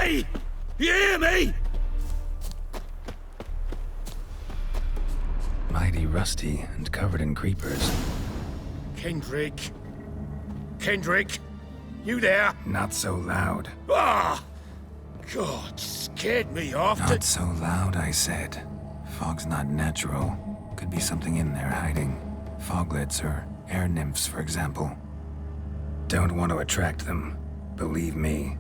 Hey! You hear me? Mighty rusty and covered in creepers. Kendrick? Kendrick? You there? Not so loud. Ah! God, scared me off. Not so loud, I said. Fog's not natural. Could be something in there hiding. Foglets or air nymphs, for example. Don't want to attract them. Believe me.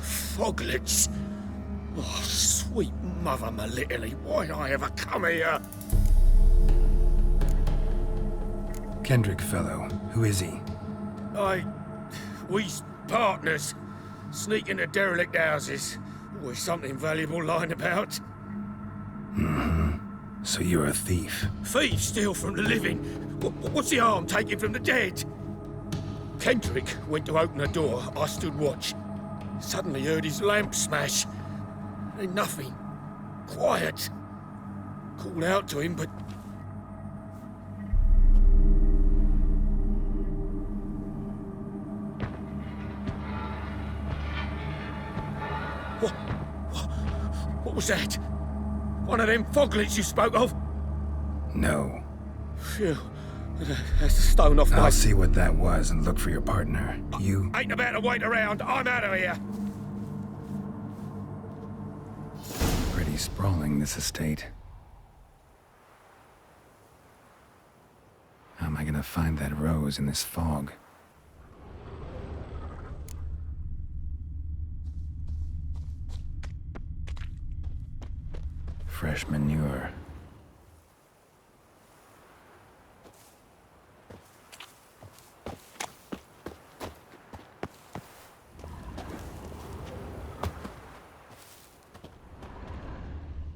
Foglets? Oh, sweet mother Melitterly, why'd I ever come here? Kendrick fellow, who is he? We's partners. Sneak into derelict houses. Always something valuable lying about. So you're a thief. Thieves steal from the living. What's the harm taking from the dead? Kendrick went to open the door. I stood watch. Suddenly heard his lamp smash. Then nothing. Quiet. Called out to him, but... What was that? One of them foglets you spoke of? No. Phew. That's a stone off my... I'll see what that was and look for your partner. You... Ain't about to wait around. I'm out of here. Pretty sprawling, this estate. How am I gonna find that rose in this fog? Fresh manure.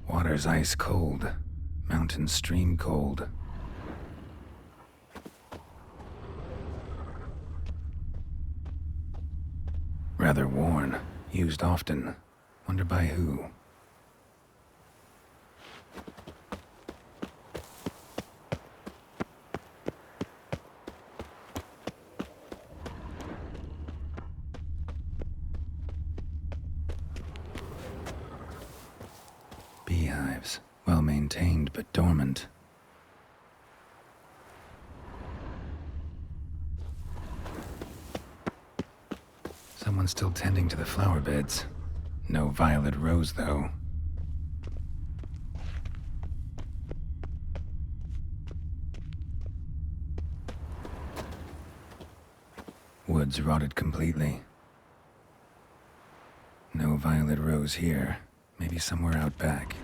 Water's ice cold. Mountain stream cold. Rather worn. Used often. Wonder by who? Beehives. Well maintained, but dormant. Someone's still tending to the flower beds. No violet rose, though. Woods rotted completely. No violet rose here. Maybe somewhere out back.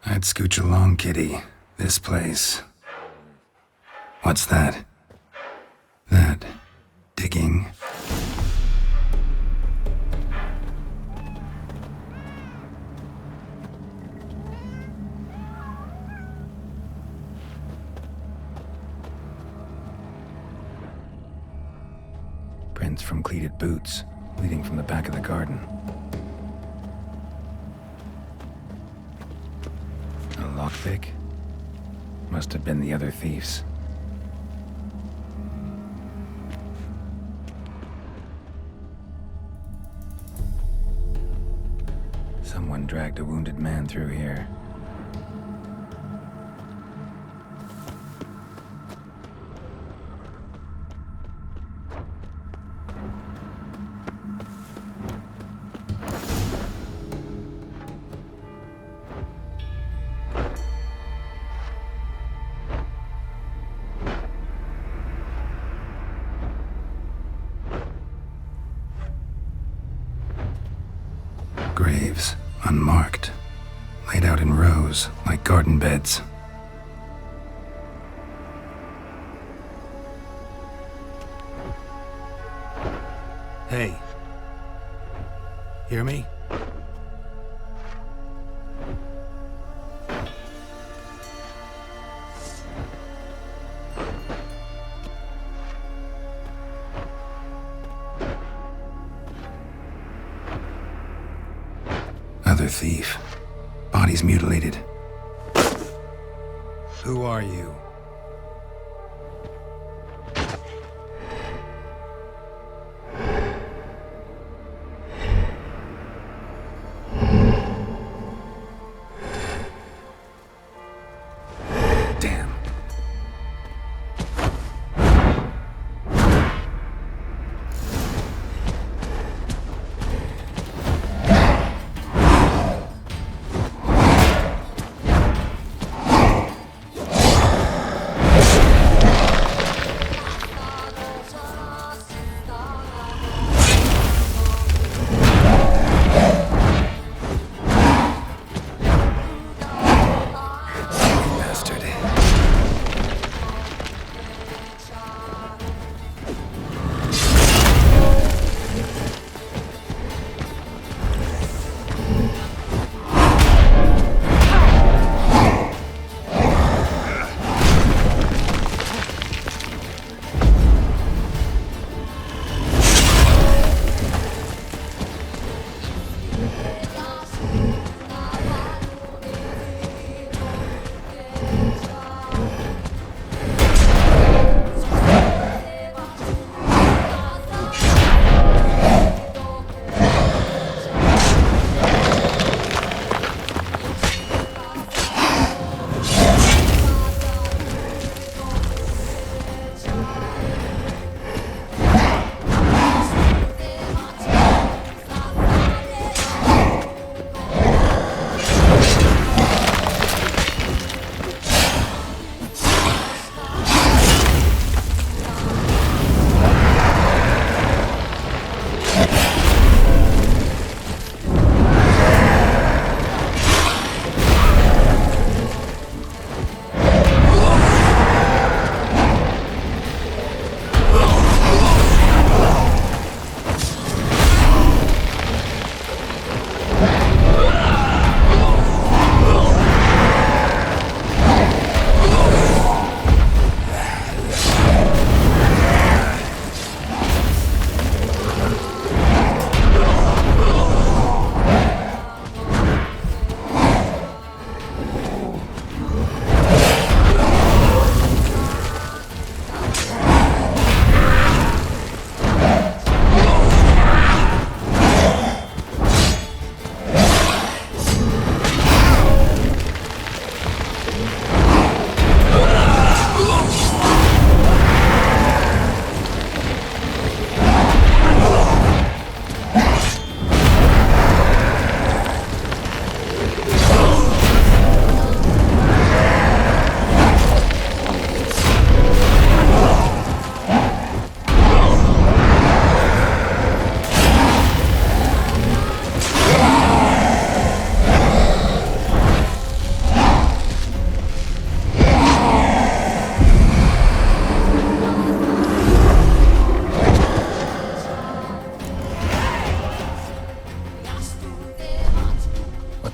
I'd scooch along, kitty. This place. What's that? That. Digging. Prints from cleated boots, leading from the back of the garden. Lockpick? Must have been the other thieves. Someone dragged a wounded man through here. graves, unmarked, laid out in rows like garden beds. Hey. Hear me? Other thief. Bodies mutilated. Who are you? Damn.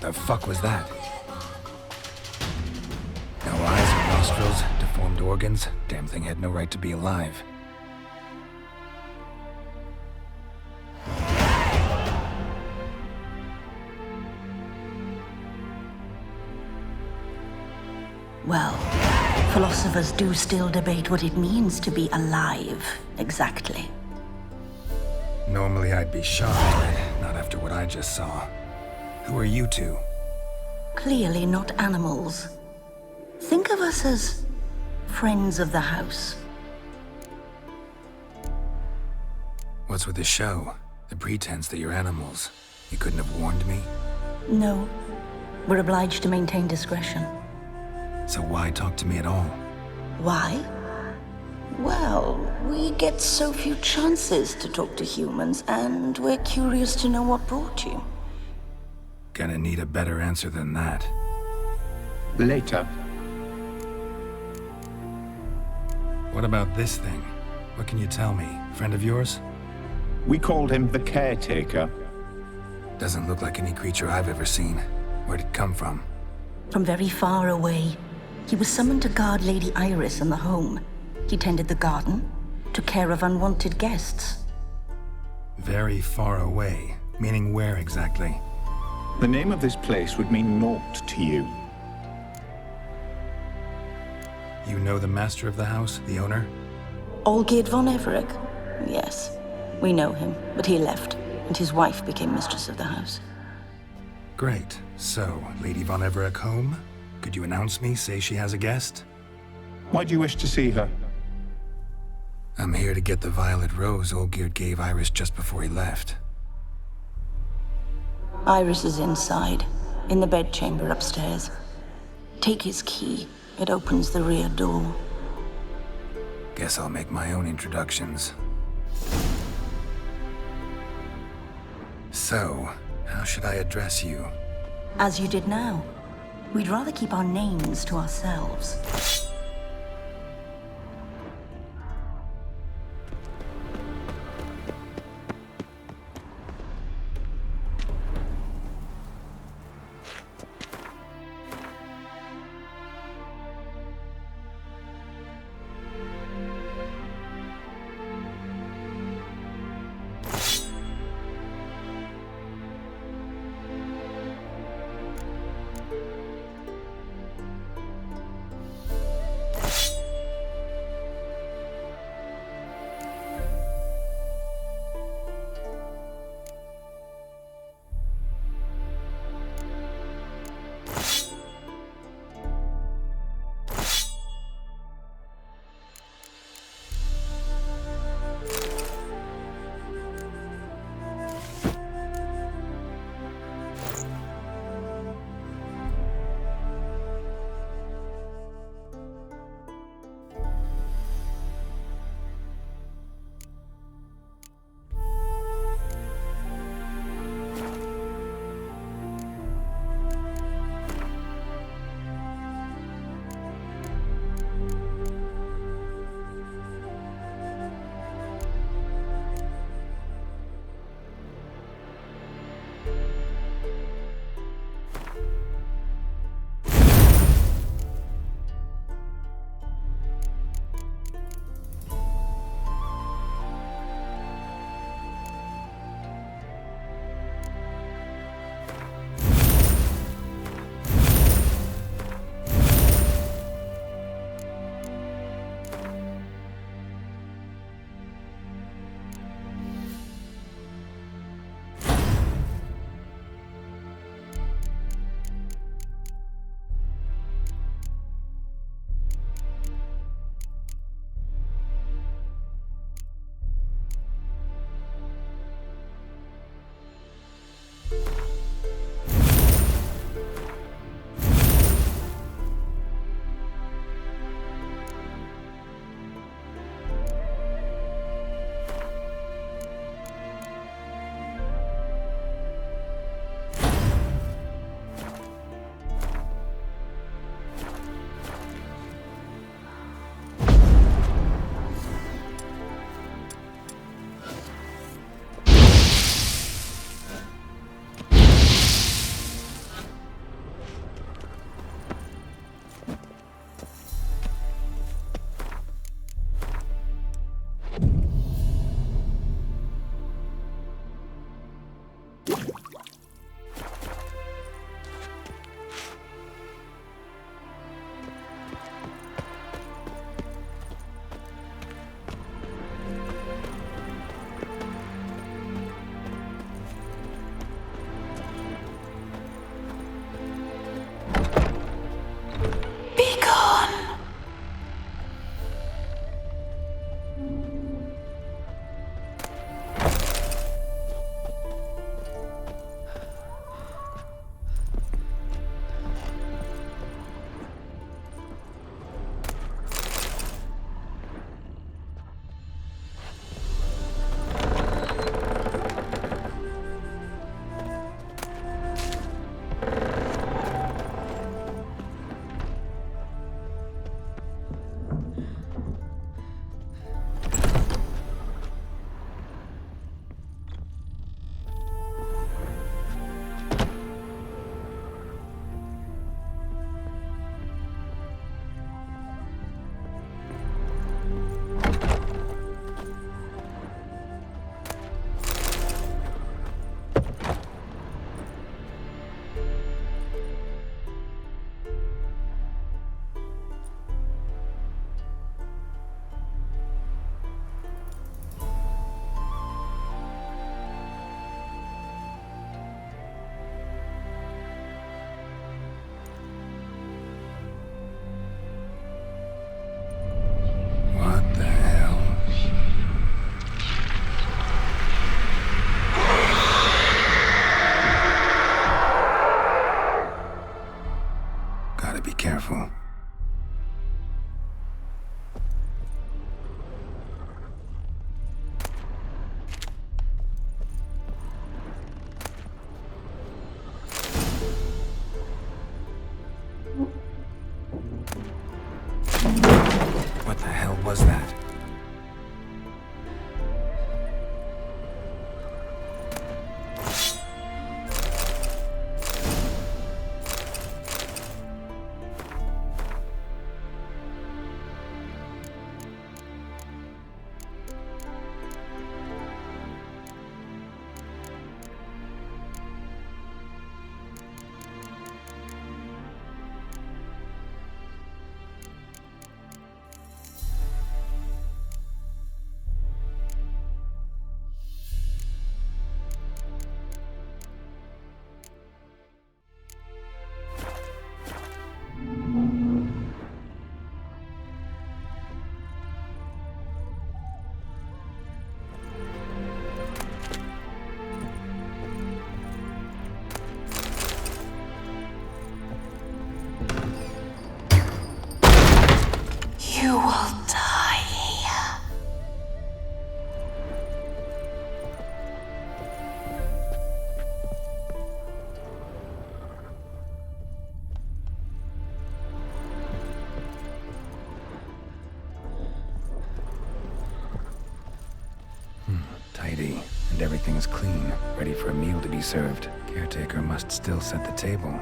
The fuck was that? No eyes or nostrils, deformed organs. Damn thing had no right to be alive. Well, philosophers do still debate what it means to be alive, exactly. Normally I'd be shocked, but not after what I just saw. Who are you two? Clearly not animals. Think of us as friends of the house. What's with the show? The pretense that you're animals. You couldn't have warned me? No. We're obliged to maintain discretion. So why talk to me at all? Why? Well, we get so few chances to talk to humans, and we're curious to know what brought you. Gonna need a better answer than that. Later. What about this thing? What can you tell me? Friend of yours? We called him the Caretaker. Doesn't look like any creature I've ever seen. Where'd it come from? From very far away. He was summoned to guard Lady Iris and the home. He tended the garden, took care of unwanted guests. Very far away. Meaning where exactly? The name of this place would mean naught to you. You know the master of the house, the owner? Olgierd von Everec? Yes, we know him, but he left, and his wife became mistress of the house. Great. So, Lady von Everec home? Could you announce me, say she has a guest? Why do you wish to see her? I'm here to get the violet rose Olgierd gave Iris just before he left. Iris is inside, in the bedchamber upstairs. Take his key. It opens the rear door. Guess I'll make my own introductions. So, how should I address you? As you did now. We'd rather keep our names to ourselves. Gotta be careful. What the hell was that? You will die here. Tidy, and everything is clean, ready for a meal to be served. Caretaker must still set the table.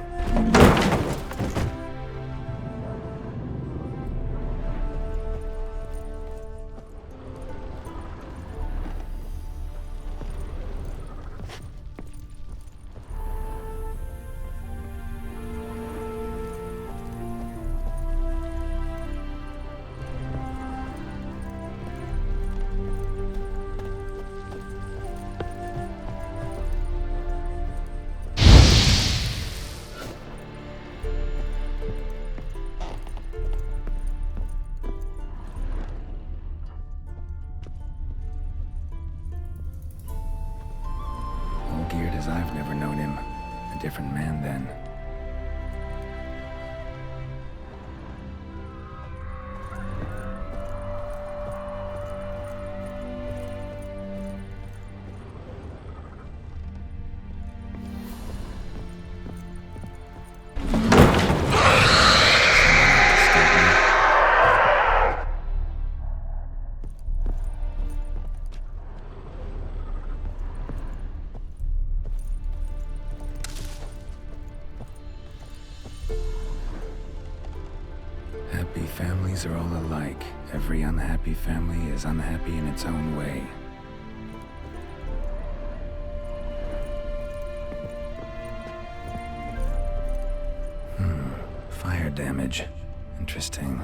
Geared as I've never known him. A different man then. Happy families are all alike. Every unhappy family is unhappy in its own way. Fire damage. Interesting.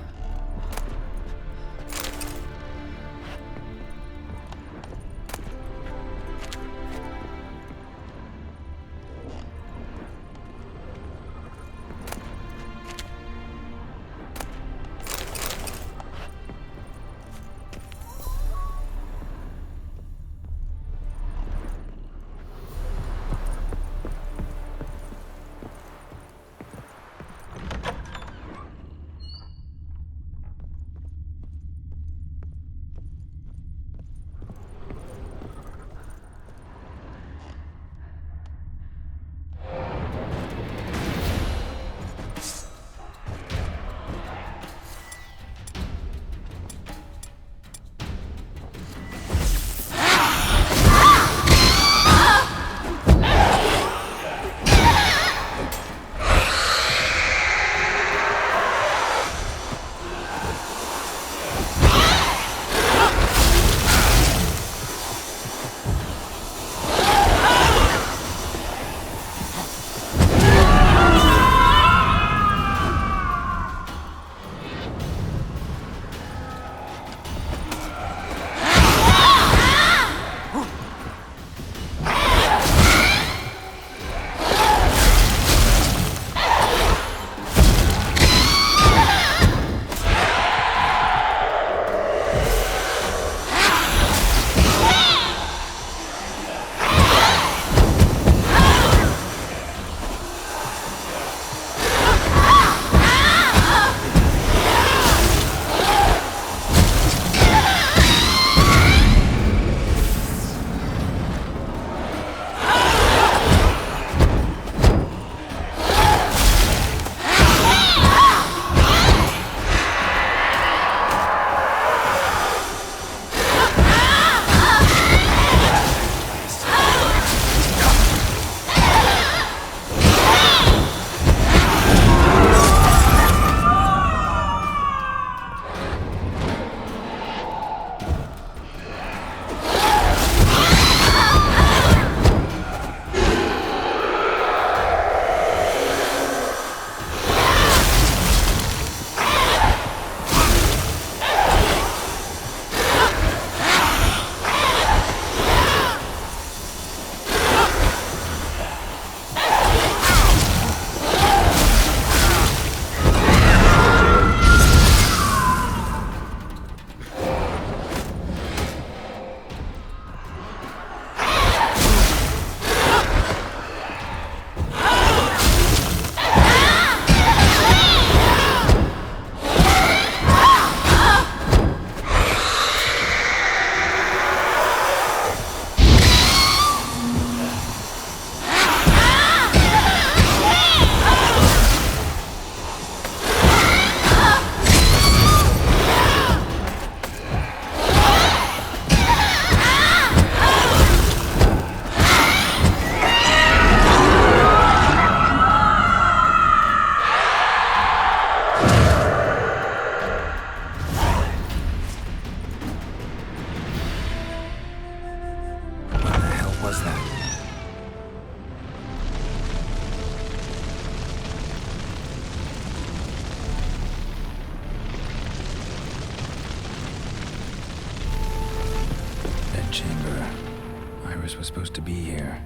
Iris was supposed to be here.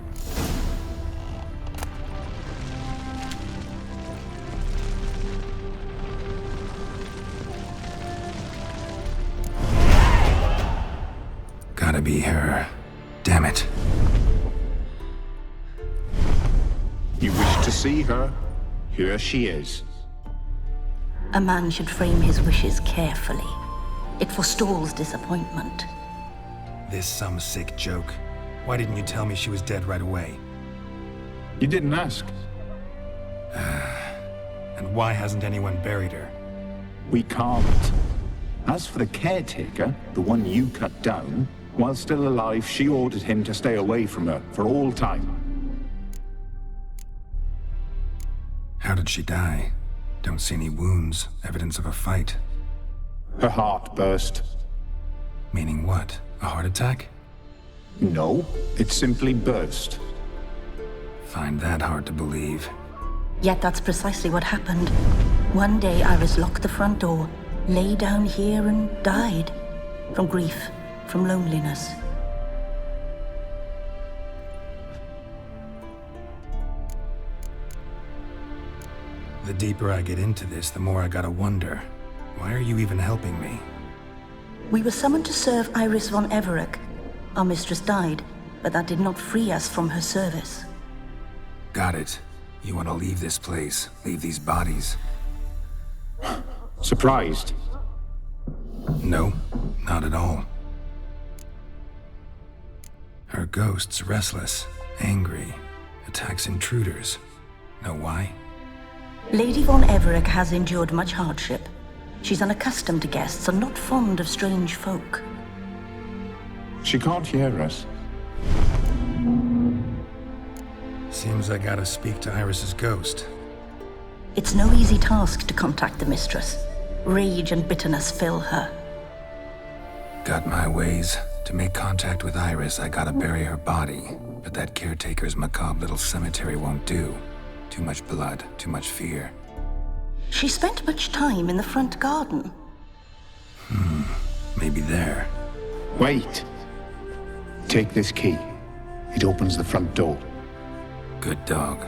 Gotta be her. Damn it. You wish to see her? Here she is. A man should frame his wishes carefully. It forestalls disappointment. This some sick joke. Why didn't you tell me she was dead right away? You didn't ask. And why hasn't anyone buried her? We can't. As for the caretaker, the one you cut down, while still alive, she ordered him to stay away from her for all time. How did she die? Don't see any wounds, evidence of a fight. Her heart burst. Meaning what? A heart attack? No, it simply burst. Find that hard to believe. Yet that's precisely what happened. One day Iris locked the front door, lay down here and died. From grief, from loneliness. The deeper I get into this, the more I gotta wonder. Why are you even helping me? We were summoned to serve Iris von Everec. Our mistress died, but that did not free us from her service. Got it. You want to leave this place, leave these bodies? Surprised? No, not at all. Her ghost's restless, angry, attacks intruders. Know why? Lady von Everec has endured much hardship. She's unaccustomed to guests and not fond of strange folk. She can't hear us. Seems I gotta speak to Iris's ghost. It's no easy task to contact the mistress. Rage and bitterness fill her. Got my ways. To make contact with Iris, I gotta bury her body. But that caretaker's macabre little cemetery won't do. Too much blood, too much fear. She spent much time in the front garden. Maybe there. Wait. Take this key. It opens the front door. Good dog.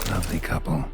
Lovely couple.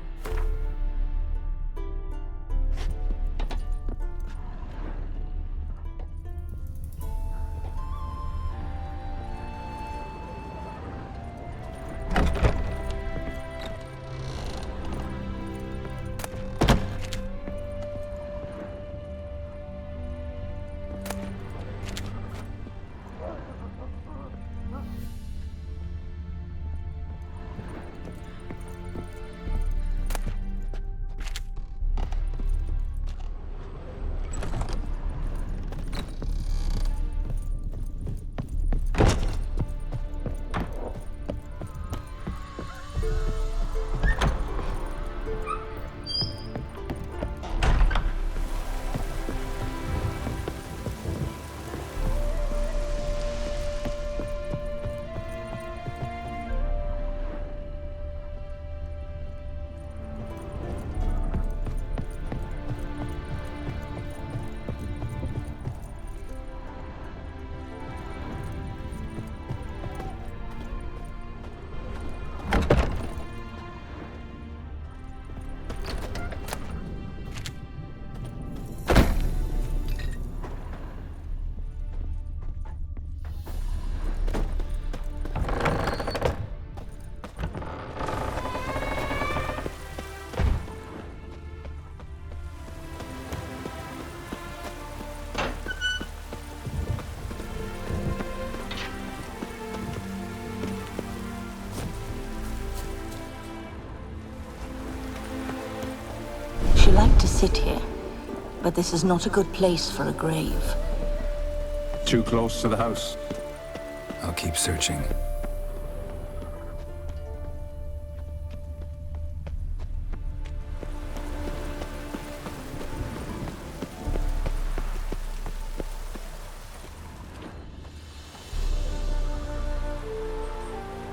sit here, but this is not a good place for a grave. Too close to the house. I'll keep searching.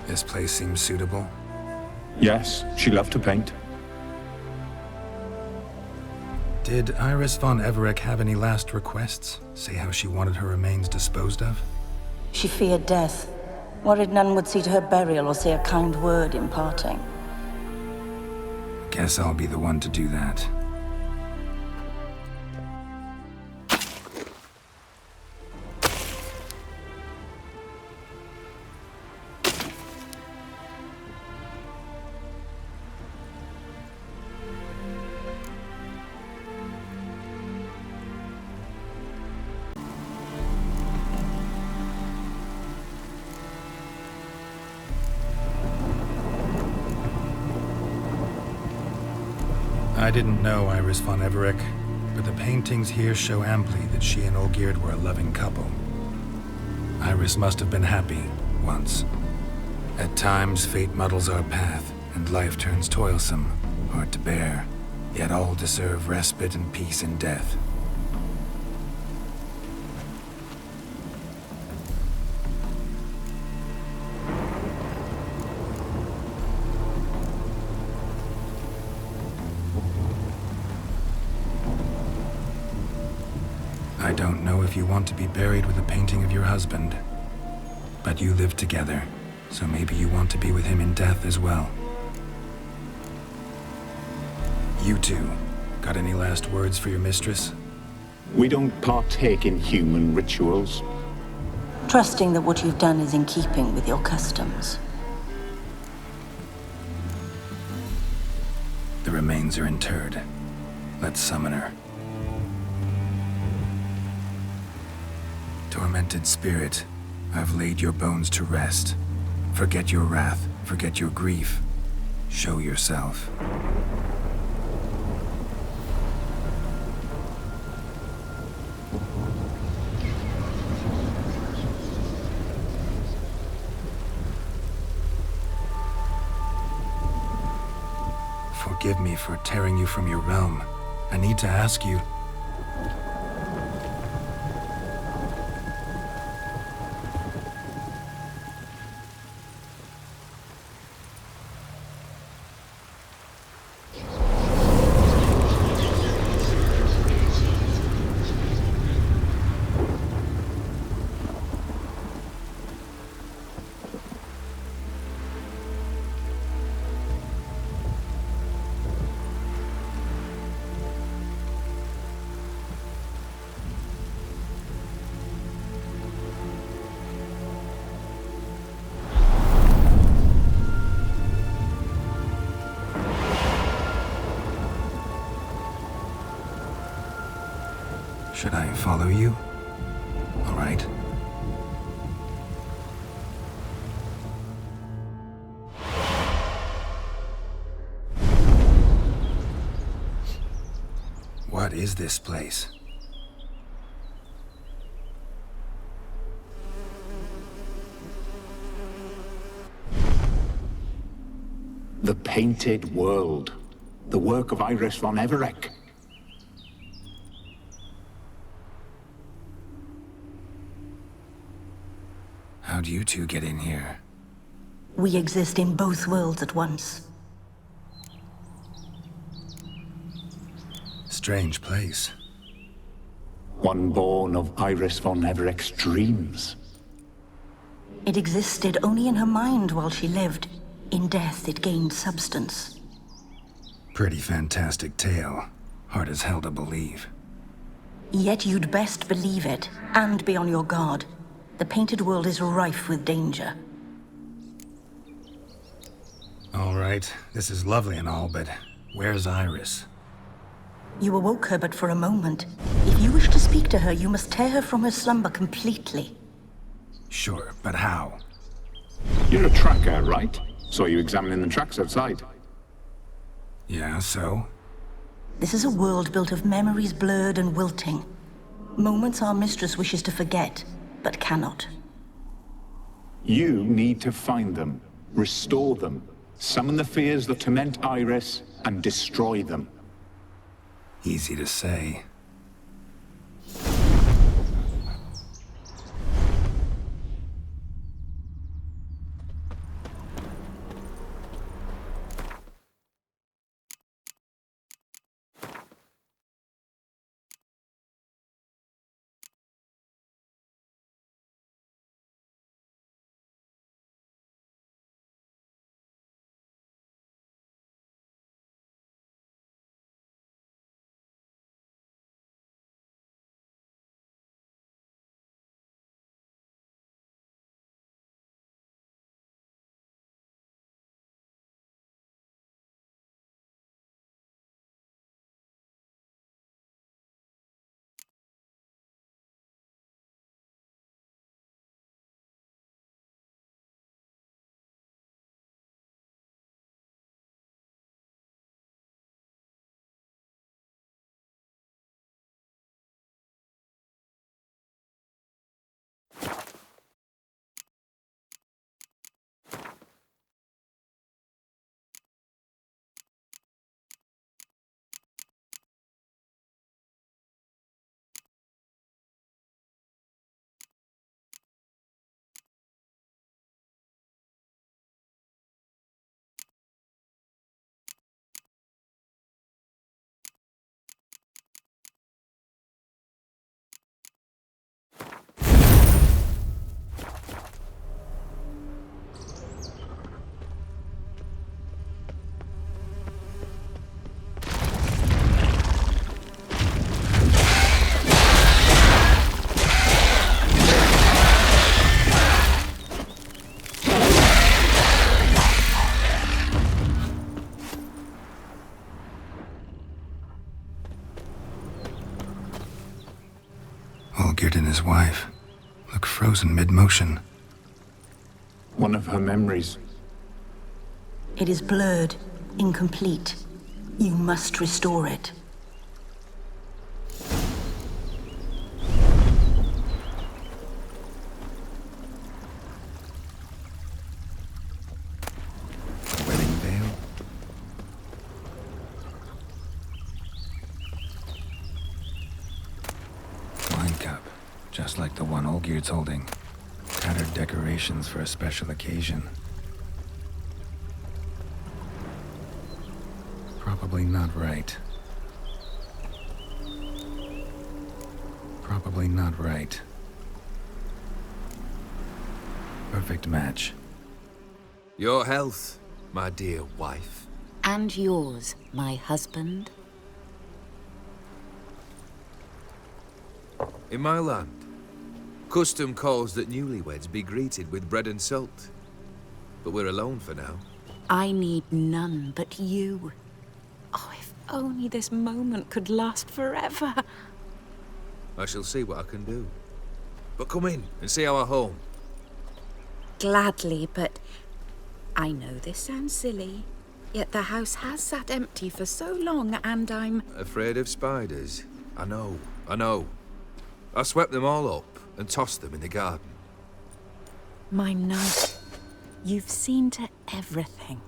This place seems suitable. Yes, she loved to paint. Did Iris von Everec have any last requests? Say how she wanted her remains disposed of? She feared death, worried none would see to her burial or say a kind word in parting. Guess I'll be the one to do that. I didn't know Iris von Everec, but the paintings here show amply that she and Olgierd were a loving couple. Iris must have been happy, once. At times, fate muddles our path, and life turns toilsome, hard to bear. Yet all deserve respite and peace in death. I don't know if you want to be buried with a painting of your husband, but you live together, so maybe you want to be with him in death as well. You two, got any last words for your mistress? We don't partake in human rituals. Trusting that what you've done is in keeping with your customs. The remains are interred. Let's summon her. Tormented spirit, I've laid your bones to rest. Forget your wrath, forget your grief. Show yourself. Forgive me for tearing you from your realm. I need to ask you. Should I follow you? All right. What is this place? The Painted World. The work of Iris von Everec. How'd you two get in here? We exist in both worlds at once. Strange place. One born of Iris von Everec's dreams. It existed only in her mind while she lived. In death, it gained substance. Pretty fantastic tale. Hard as hell to believe. Yet you'd best believe it, and be on your guard. The painted world is rife with danger. All right, this is lovely and all, but where's Iris? You awoke her but for a moment. If you wish to speak to her, you must tear her from her slumber completely. Sure, but how? You're a tracker, right? Saw you examining the tracks outside. Yeah, so? This is a world built of memories blurred and wilting. Moments our mistress wishes to forget, but cannot. You need to find them, restore them, summon the fears that torment Iris, and destroy them. Easy to say. Olgierd and his wife look frozen mid-motion. One of her memories. It is blurred, incomplete. You must restore it. A wedding veil? Wine cup, just like the one Olgierd's holding. Tattered decorations for a special occasion. Probably not right. Probably not right. Perfect match. Your health, my dear wife. And yours, my husband. In my land, custom calls that newlyweds be greeted with bread and salt. But we're alone for now. I need none but you. Oh, if only this moment could last forever. I shall see what I can do. But come in and see our home. Gladly, but I know this sounds silly, yet the house has sat empty for so long, and I'm... Afraid of spiders? I know. I swept them all up and tossed them in the garden. My knight, you've seen to everything.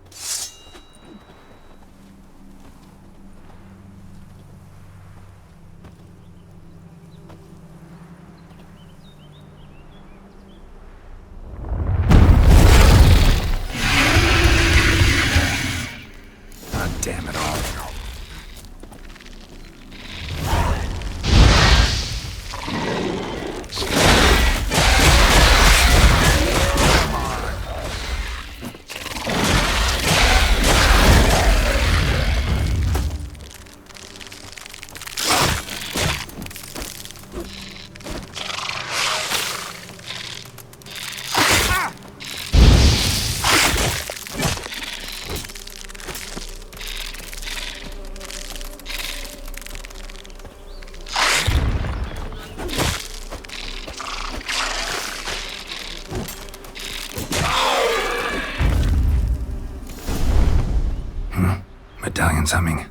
God damn it all. Medallion's humming.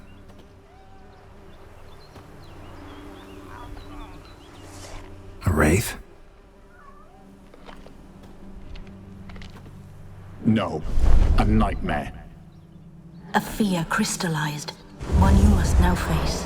No. A nightmare. A fear crystallized, one you must now face.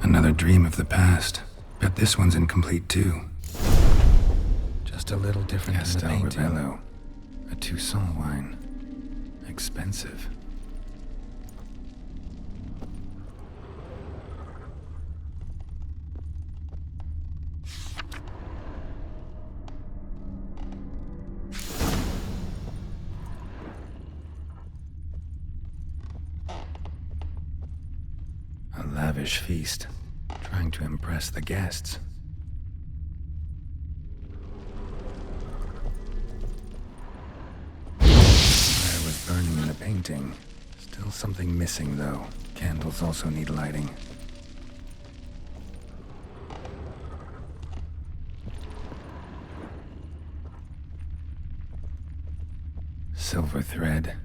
Another dream of the past. Bet this one's incomplete too. Just a little different than the Castel painting. Rebello. A Toussaint wine. Expensive. A lavish feast, trying to impress the guests. Fire was burning in the painting. Still something missing, though. Candles also need lighting. Silver thread,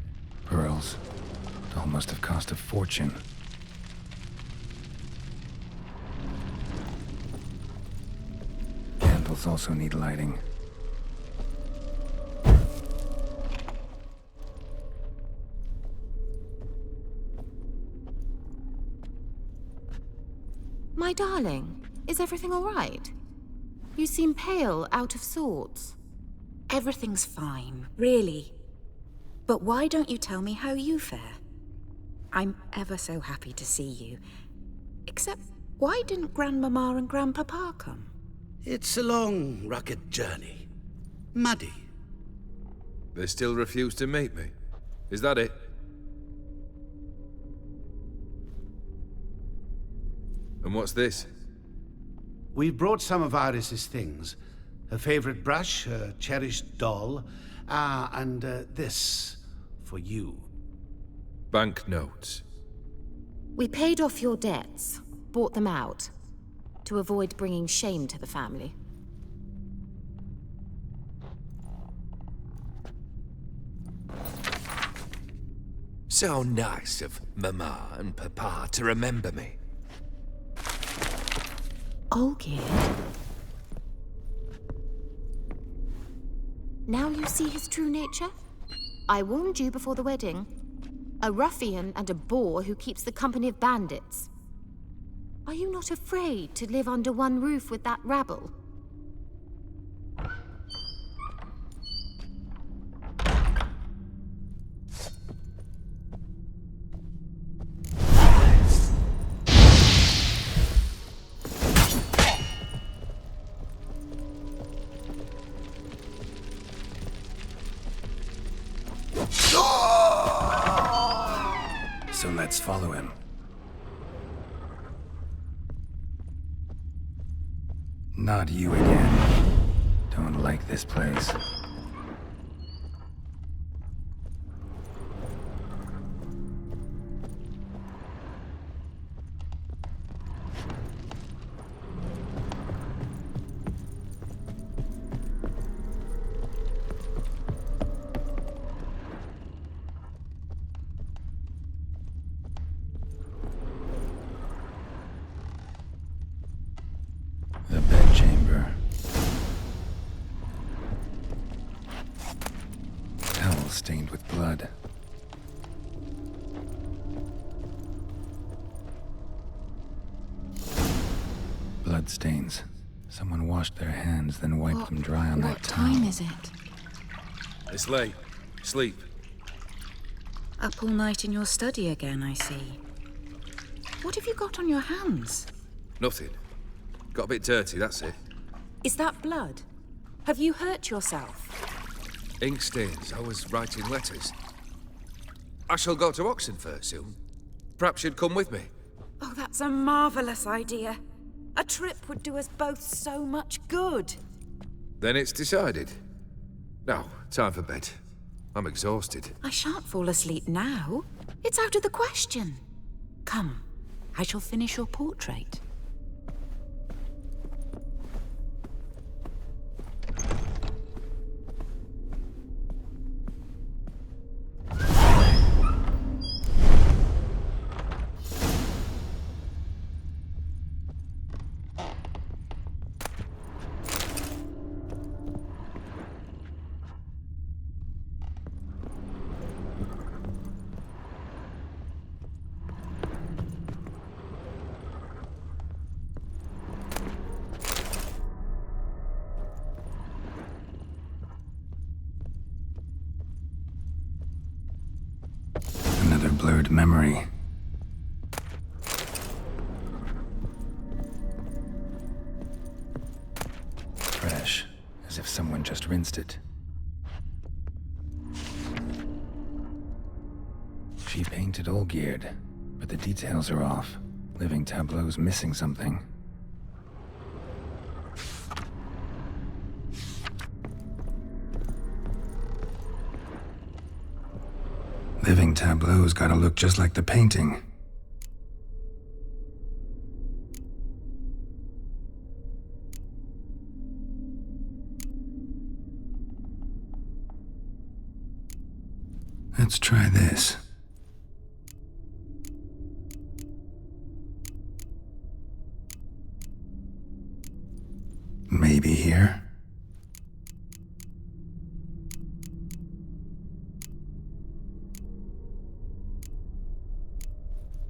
pearls. It all must have cost a fortune. Candles also need lighting. My darling, is everything all right? You seem pale, out of sorts. Everything's fine, really. But why don't you tell me how you fare? I'm ever so happy to see you. Except, why didn't Grandmama and Grandpapa come? It's a long, rugged journey. Muddy. They still refuse to meet me. Is that it? And what's this? We brought some of Iris's things. Her favorite brush, her cherished doll, and this for you. Banknotes. We paid off your debts, bought them out, to avoid bringing shame to the family. So nice of Mama and Papa to remember me. Olgierd? Now you see his true nature? I warned you before the wedding. A ruffian and a boor who keeps the company of bandits. Are you not afraid to live under one roof with that rabble? So let's follow him. Not you again. Don't like this place. The bedchamber. Towel stained with blood. Bloodstains. Someone washed their hands, then wiped them dry on that What towel. time is it? It's late. Sleep. Up all night in your study again, I see. What have you got on your hands? Nothing. Got a bit dirty, that's it. Is that blood? Have you hurt yourself? Ink stains. I was writing letters. I shall go to Oxenfurt soon. Perhaps you'd come with me. Oh, that's a marvellous idea. A trip would do us both so much good. Then it's decided. Now, time for bed. I'm exhausted. I shan't fall asleep now. It's out of the question. Come, I shall finish your portrait. Another blurred memory. Fresh, as if someone just rinsed it. She painted all geared, but the details are off. Living tableau's missing something. Living tableau's gotta look just like the painting. Let's try this. Maybe here?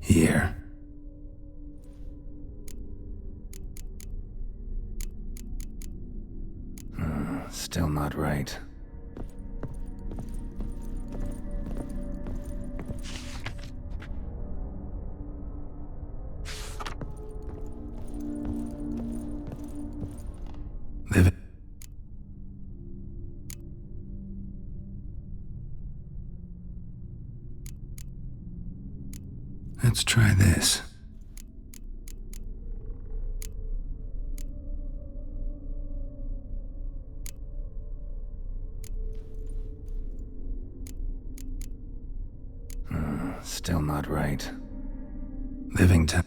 Here. Still not right. Let's try this. Still not right. Living tab.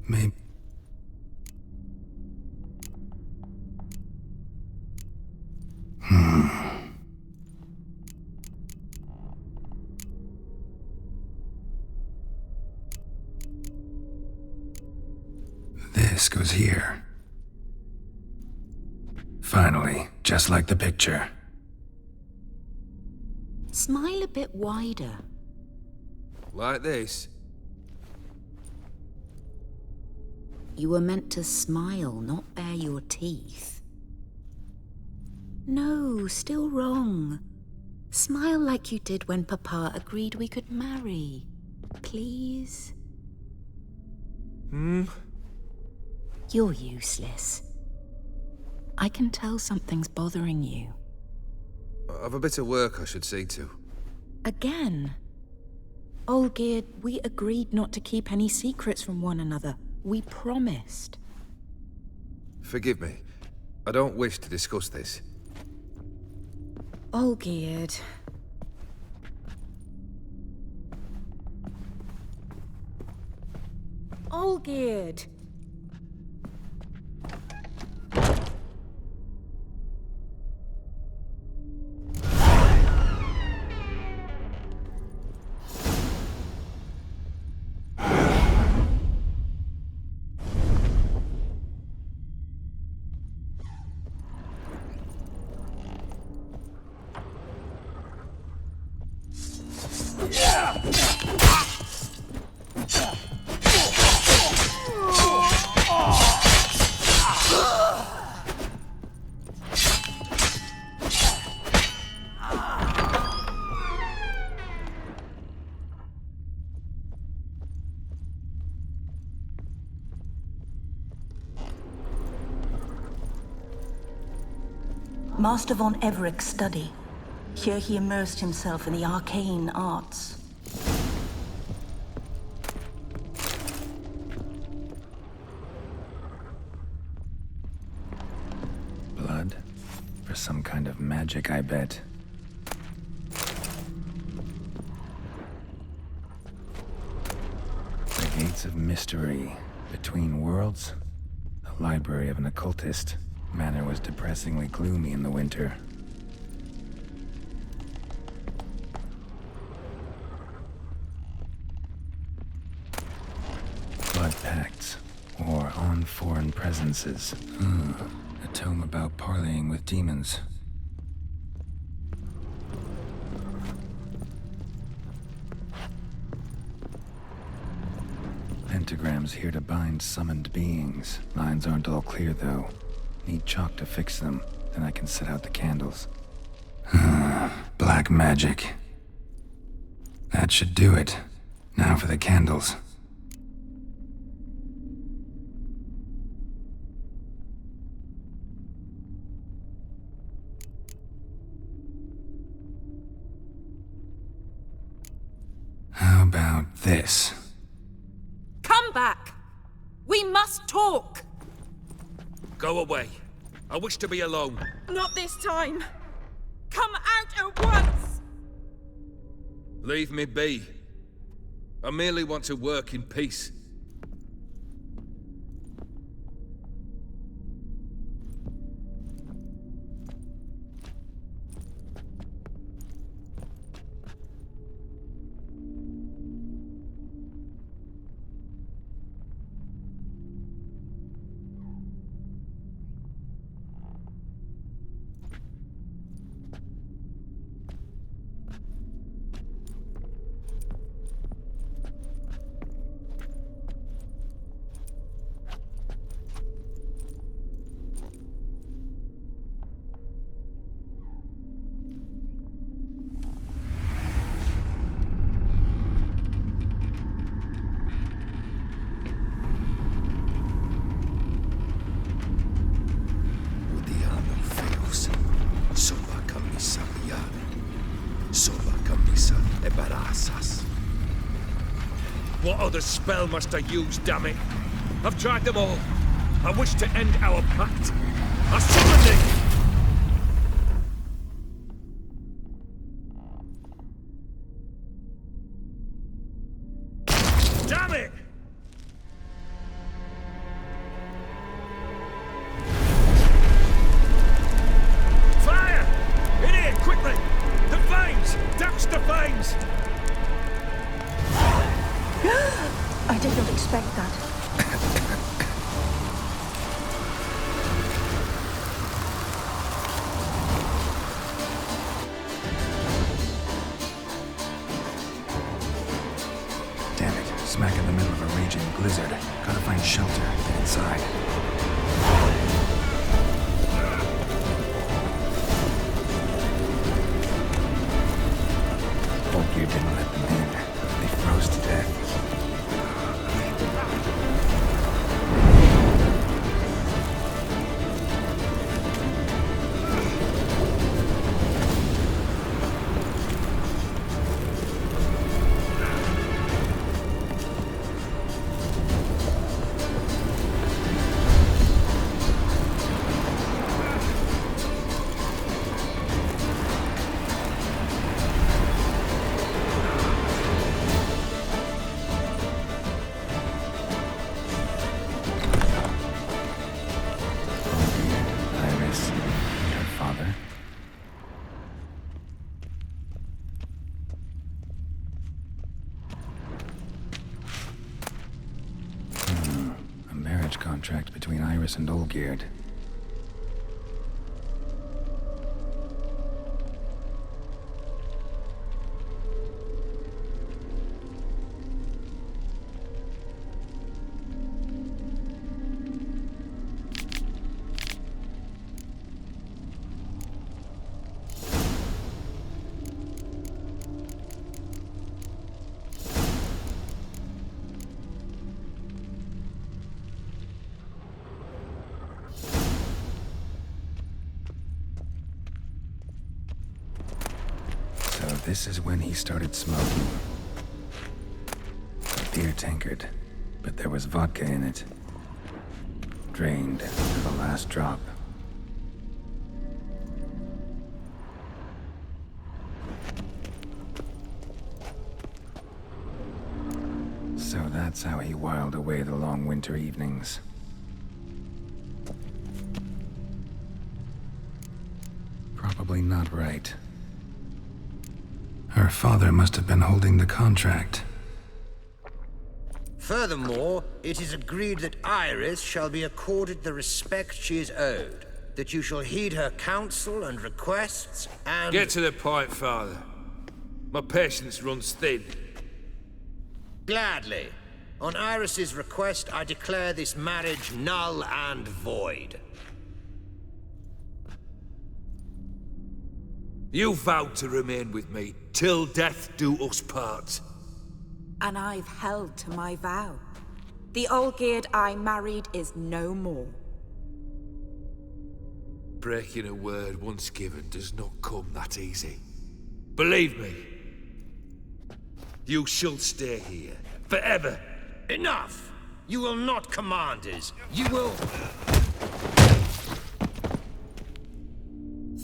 Maybe. This goes here. Finally, just like the picture. Smile a bit wider. Like this? You were meant to smile, not bare your teeth. No, still wrong. Smile like you did when Papa agreed we could marry. Please? You're useless. I can tell something's bothering you. I've a bit of work I should see to. Again? Olgierd, we agreed not to keep any secrets from one another. We promised. Forgive me. I don't wish to discuss this. Olgierd. Olgierd! Master von Evereck's study. Here he immersed himself in the arcane arts. Blood? For some kind of magic, I bet. The Gates of Mystery. Between worlds? The library of an occultist. Manor was depressingly gloomy in the winter. Blood pacts, or on foreign presences. A tome about parleying with demons. Pentagrams here to bind summoned beings. Lines aren't all clear, though. Need chalk to fix them, then I can set out the candles. Black magic. That should do it. Now for the candles. How about this? Come back! We must talk! Go away. I wish to be alone. Not this time! Come out at once! Leave me be. I merely want to work in peace. What other spell must I use, damn it? I've tried them all. I wish to end our pact. I summon thee! Damn it! Fire! In here, quickly! The flames! Douse the flames! I did not expect that. Damn it. Smack in the middle of a raging blizzard. Gotta find shelter. Get inside. Hope you didn't let them in. They froze to death. Contract between Iris and Olgierd. This is when he started smoking. A beer tankard, but there was vodka in it. Drained to the last drop. So that's how he whiled away the long winter evenings. Probably not right. Her father must have been holding the contract. Furthermore, it is agreed that Iris shall be accorded the respect she is owed, that you shall heed her counsel and requests, and... Get to the point, Father. My patience runs thin. Gladly. On Iris's request, I declare this marriage null and void. You vowed to remain with me till death do us part. And I've held to my vow. The Olgierd I married is no more. Breaking a word once given does not come that easy. Believe me. You shall stay here, forever. Enough! You will not command us. You will...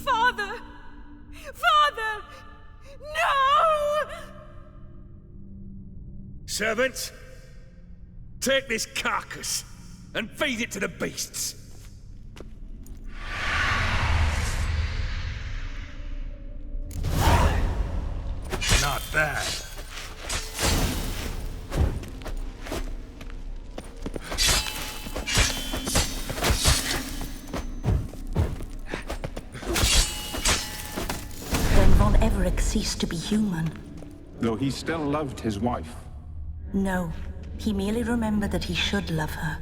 Father! Father! No! Servants, take this carcass and feed it to the beasts. Not bad. Then Von Everett ceased to be human. Though he still loved his wife. No, he merely remembered that he should love her.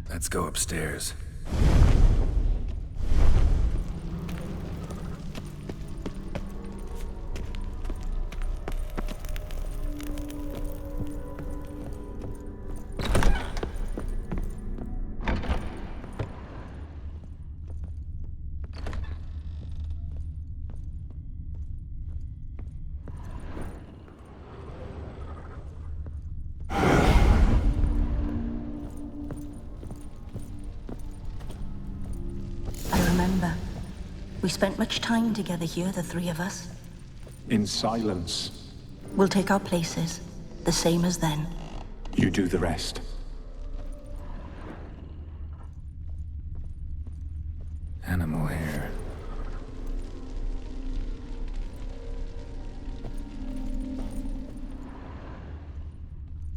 Let's go upstairs. We spent much time together here, the three of us. In silence. We'll take our places, the same as then. You do the rest. Animal hair.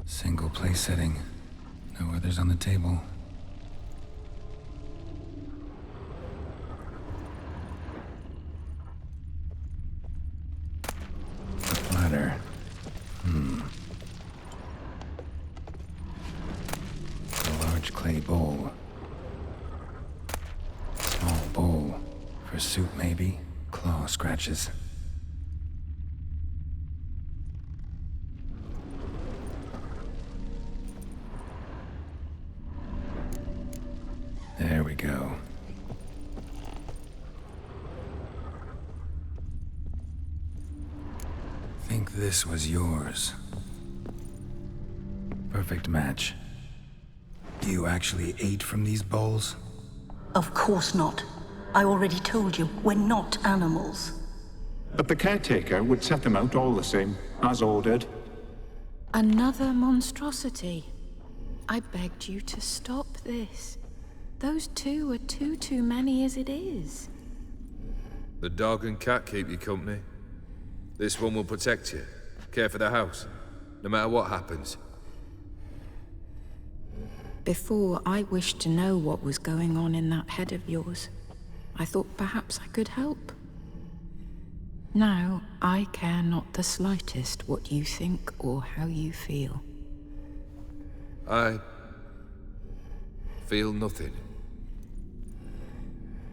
Single place setting. No others on the table. Ladder. A large clay bowl. Small bowl. For soup, maybe? Claw scratches. There we go. Think this was yours. Perfect match. You actually ate from these bowls? Of course not. I already told you, we're not animals. But the caretaker would set them out all the same, as ordered. Another monstrosity. I begged you to stop this. Those two are too many as it is. The dog and cat keep you company. This one will protect you, care for the house, no matter what happens. Before, I wished to know what was going on in that head of yours. I thought perhaps I could help. Now, I care not the slightest what you think or how you feel. I feel nothing.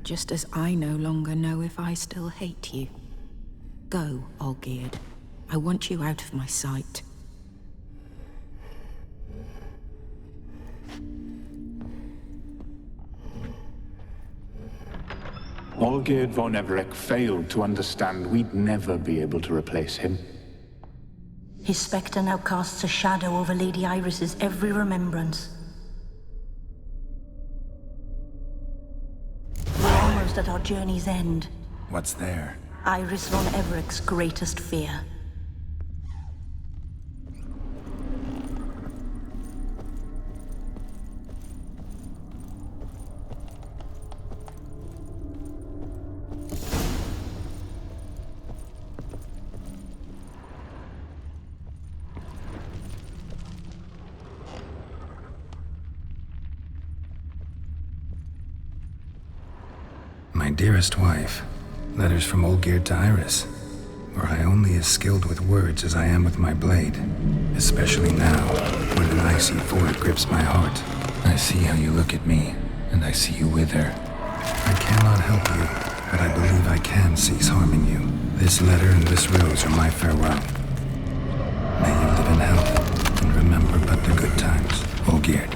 Just as I no longer know if I still hate you. Go, Olgierd. I want you out of my sight. Olgierd von Everec failed to understand we'd never be able to replace him. His spectre now casts a shadow over Lady Iris's every remembrance. We're almost at our journey's end. What's there? Iris von Everec's greatest fear. My dearest wife, letters from Olgierd to Iris. Were I only as skilled with words as I am with my blade, especially now, when an icy void grips my heart. I see how you look at me, and I see you wither. I cannot help you, but I believe I can cease harming you. This letter and this rose are my farewell. May you live in health, and remember but the good times, Olgierd.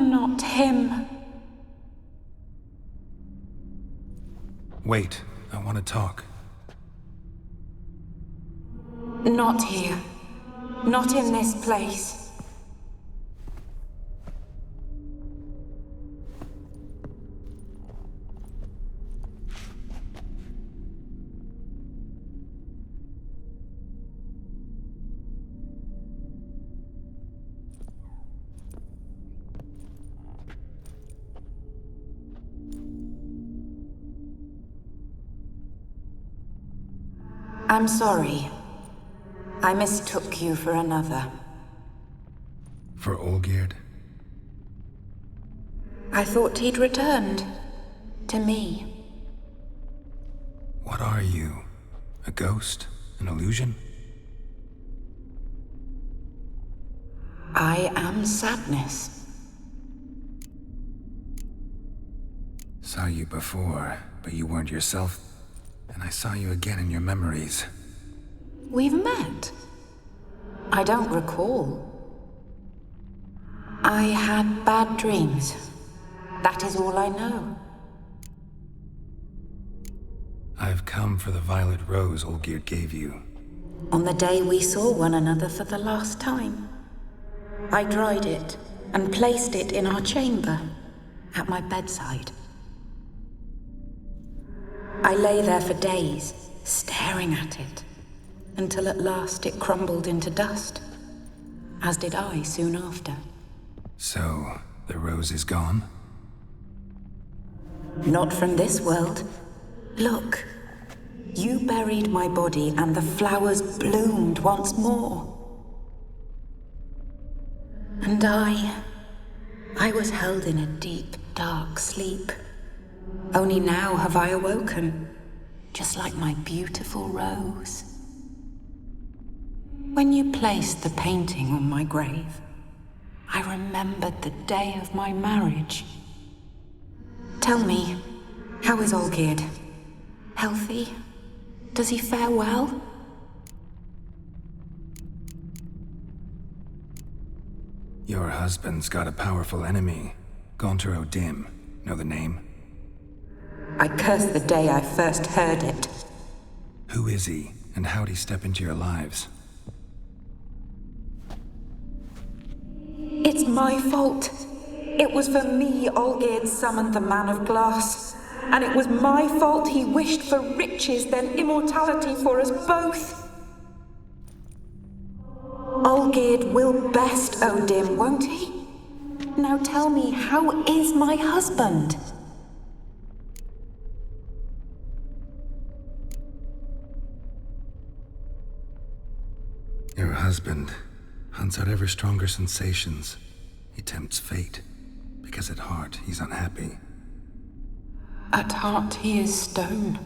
not him. Wait, I want to talk. Not here. Not in this place. I'm sorry. I mistook you for another. For Olgierd? I thought he'd returned. To me. What are you? A ghost? An illusion? I am sadness. Saw you before, but you weren't yourself. And I saw you again in your memories. We've met. I don't recall. I had bad dreams. That is all I know. I've come for the violet rose Olgierd gave you. On the day we saw one another for the last time, I dried it and placed it in our chamber, at my bedside. I lay there for days, staring at it, until at last it crumbled into dust, as did I soon after. So, the rose is gone? Not from this world. Look, you buried my body and the flowers bloomed once more. And I was held in a deep, dark sleep. Only now have I awoken, just like my beautiful rose. When you placed the painting on my grave, I remembered the day of my marriage. Tell me, how is Olgierd? Healthy? Does he fare well? Your husband's got a powerful enemy. Gaunter O'Dim. Know the name? I curse the day I first heard it. Who is he, and how'd he step into your lives? It's my fault. It was for me Olgierd summoned the Man of Glass. And it was my fault he wished for riches, then immortality for us both. Olgierd will best O'Dim, won't he? Now tell me, how is my husband? Your husband hunts out ever stronger sensations. He tempts fate, because at heart he's unhappy. At heart he is stone,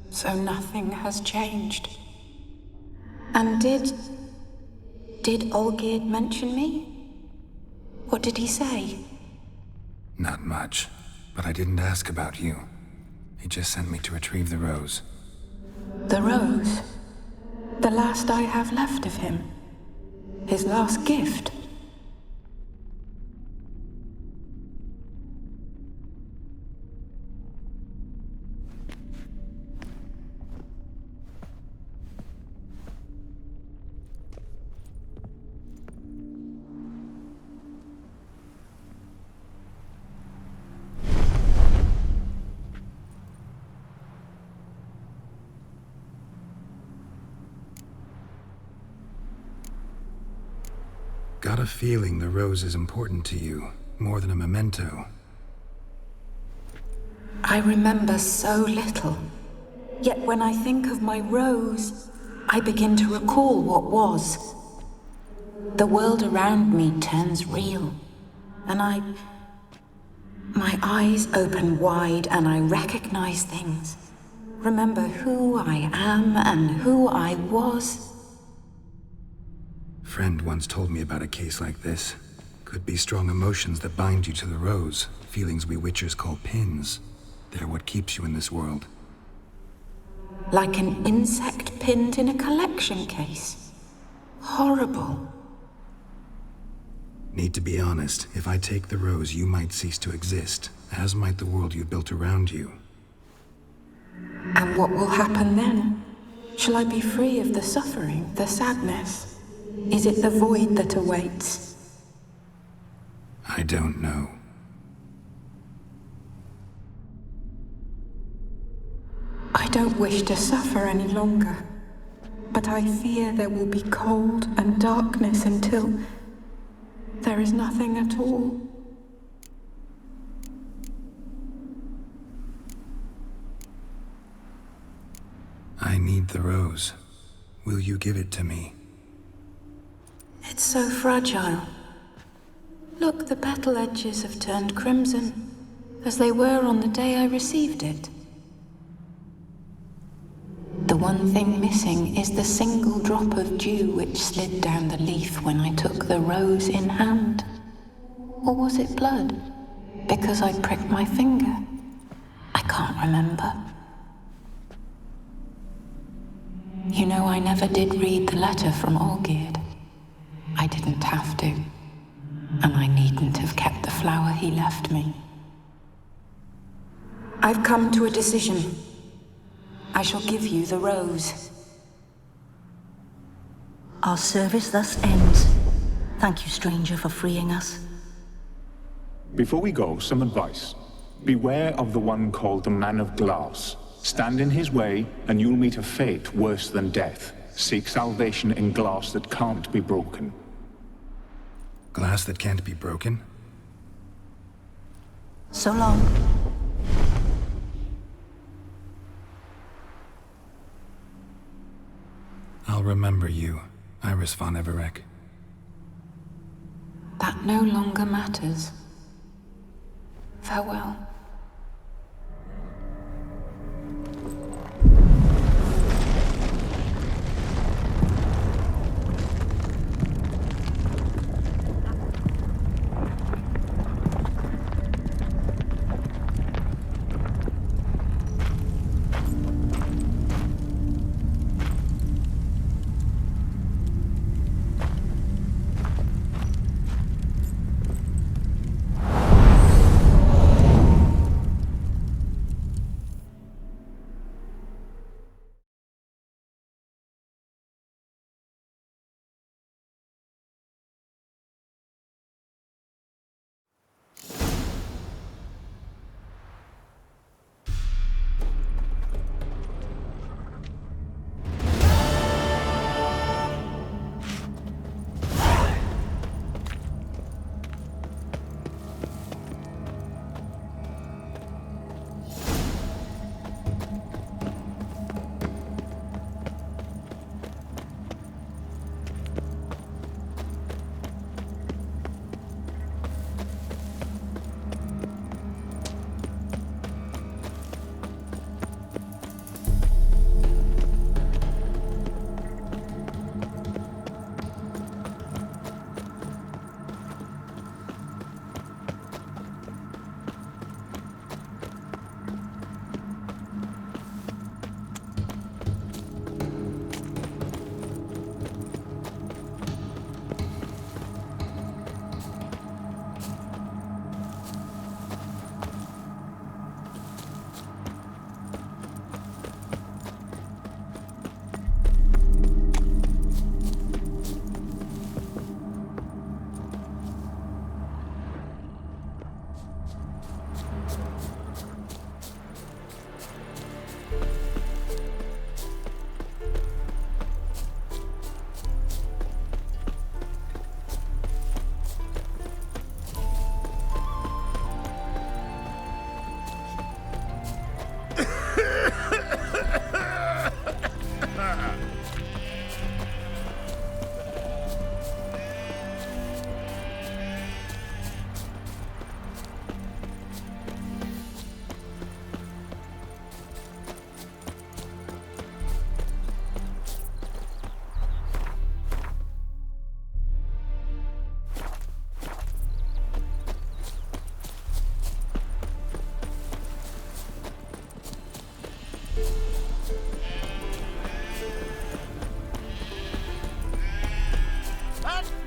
so nothing has changed. And did Olgierd mention me? What did he say? Not much, but I didn't ask about you. He just sent me to retrieve the rose. The rose? The last I have left of him? His last gift? Got a feeling the rose is important to you, more than a memento. I remember so little. Yet when I think of my rose, I begin to recall what was. The world around me turns real, and my eyes open wide and I recognize things. Remember who I am and who I was. Friend once told me about a case like this. Could be strong emotions that bind you to the rose, feelings we witchers call pins. They're what keeps you in this world. Like an insect pinned in a collection case. Horrible. Need to be honest. If I take the rose, you might cease to exist, as might the world you built around you. And what will happen then? Shall I be free of the suffering, the sadness? Is it the void that awaits? I don't know. I don't wish to suffer any longer, but I fear there will be cold and darkness until there is nothing at all. I need the rose. Will you give it to me? It's so fragile. Look, the petal edges have turned crimson, as they were on the day I received it. The one thing missing is the single drop of dew which slid down the leaf when I took the rose in hand. Or was it blood? Because I pricked my finger? I can't remember. You know, I never did read the letter from Olgierd. I didn't have to. And I needn't have kept the flower he left me. I've come to a decision. I shall give you the rose. Our service thus ends. Thank you, stranger, for freeing us. Before we go, some advice. Beware of the one called the Man of Glass. Stand in his way, and you'll meet a fate worse than death. Seek salvation in glass that can't be broken. Glass that can't be broken? So long. I'll remember you, Iris von Everec. That no longer matters. Farewell.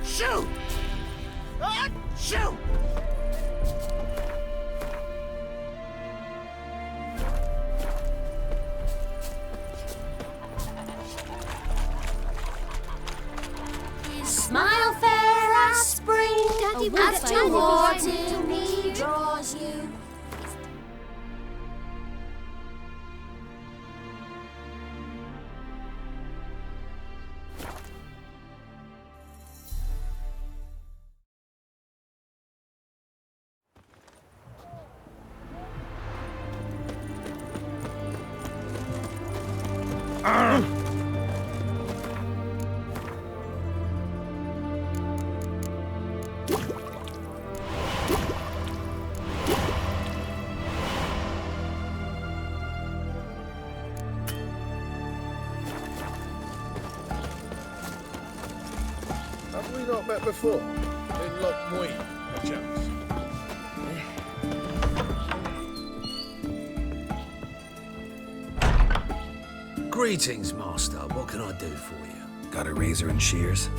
Shoot! Shoot! Smile fair as spring, Daddy, as what's Daddy towards behind me draws you. Have we not met before? In Lockmuir, perchance? Greetings, Master. What can I do for you? Got a razor and shears?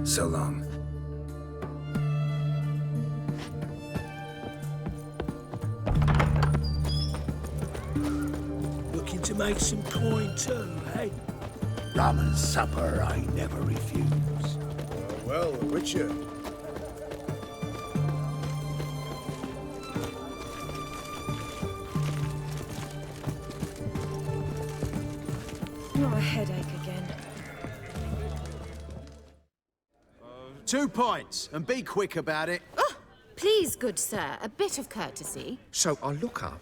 So long. Looking to make some coin too, eh? Rum and supper I never refuse. Well, Richard. Not a headache again. 2 points, and be quick about it. Oh, please, good sir, a bit of courtesy. So I look up,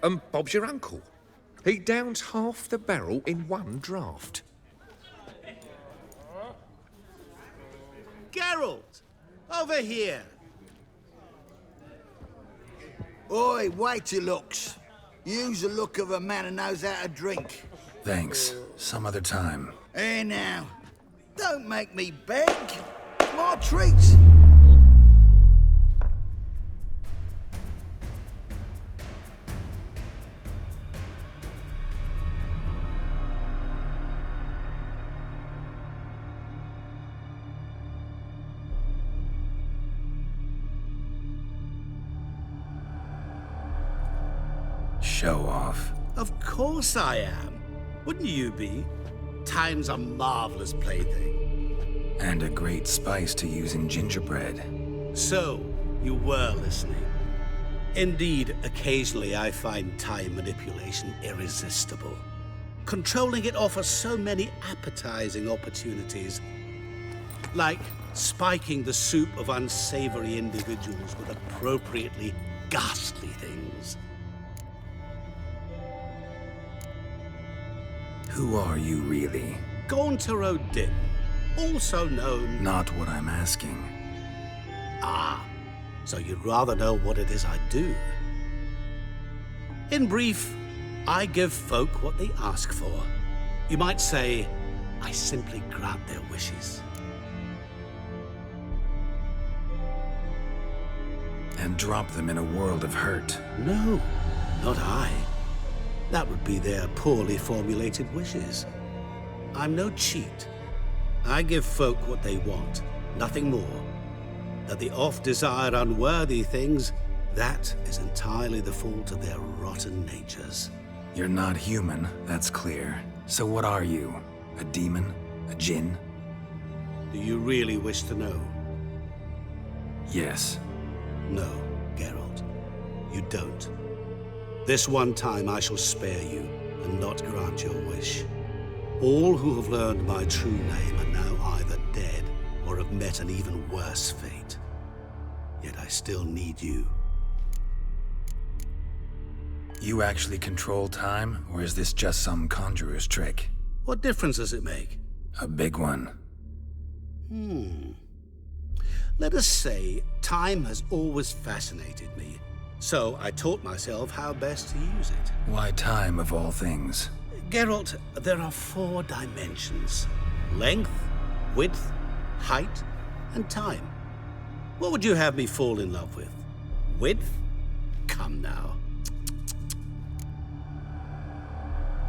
and Bob's your uncle. He downs half the barrel in one draught. Geralt! Over here! Oi, wait your looks. Use the look of a man who knows how to drink. Thanks. Some other time. Here now. Don't make me beg. My treats. Show off. Of course I am. Wouldn't you be? Time's a marvelous plaything. And a great spice to use in gingerbread. So, you were listening. Indeed, occasionally I find time manipulation irresistible. Controlling it offers so many appetizing opportunities. Like spiking the soup of unsavory individuals with appropriately ghastly things. Who are you really? Gaunter O'Din, also known... Not what I'm asking. Ah, so you'd rather know what it is I do. In brief, I give folk what they ask for. You might say, I simply grant their wishes. And drop them in a world of hurt. No, not I. That would be their poorly formulated wishes. I'm no cheat. I give folk what they want, nothing more. That they oft desire unworthy things, that is entirely the fault of their rotten natures. You're not human, that's clear. So what are you? A demon? A djinn? Do you really wish to know? Yes. No, Geralt. You don't. This one time I shall spare you, and not grant your wish. All who have learned my true name are now either dead, or have met an even worse fate. Yet I still need you. You actually control time, or is this just some conjurer's trick? What difference does it make? A big one. Let us say time has always fascinated me, so I taught myself how best to use it. Why time, of all things? Geralt, there are 4 dimensions. Length, width, height, and time. What would you have me fall in love with? Width? Come now.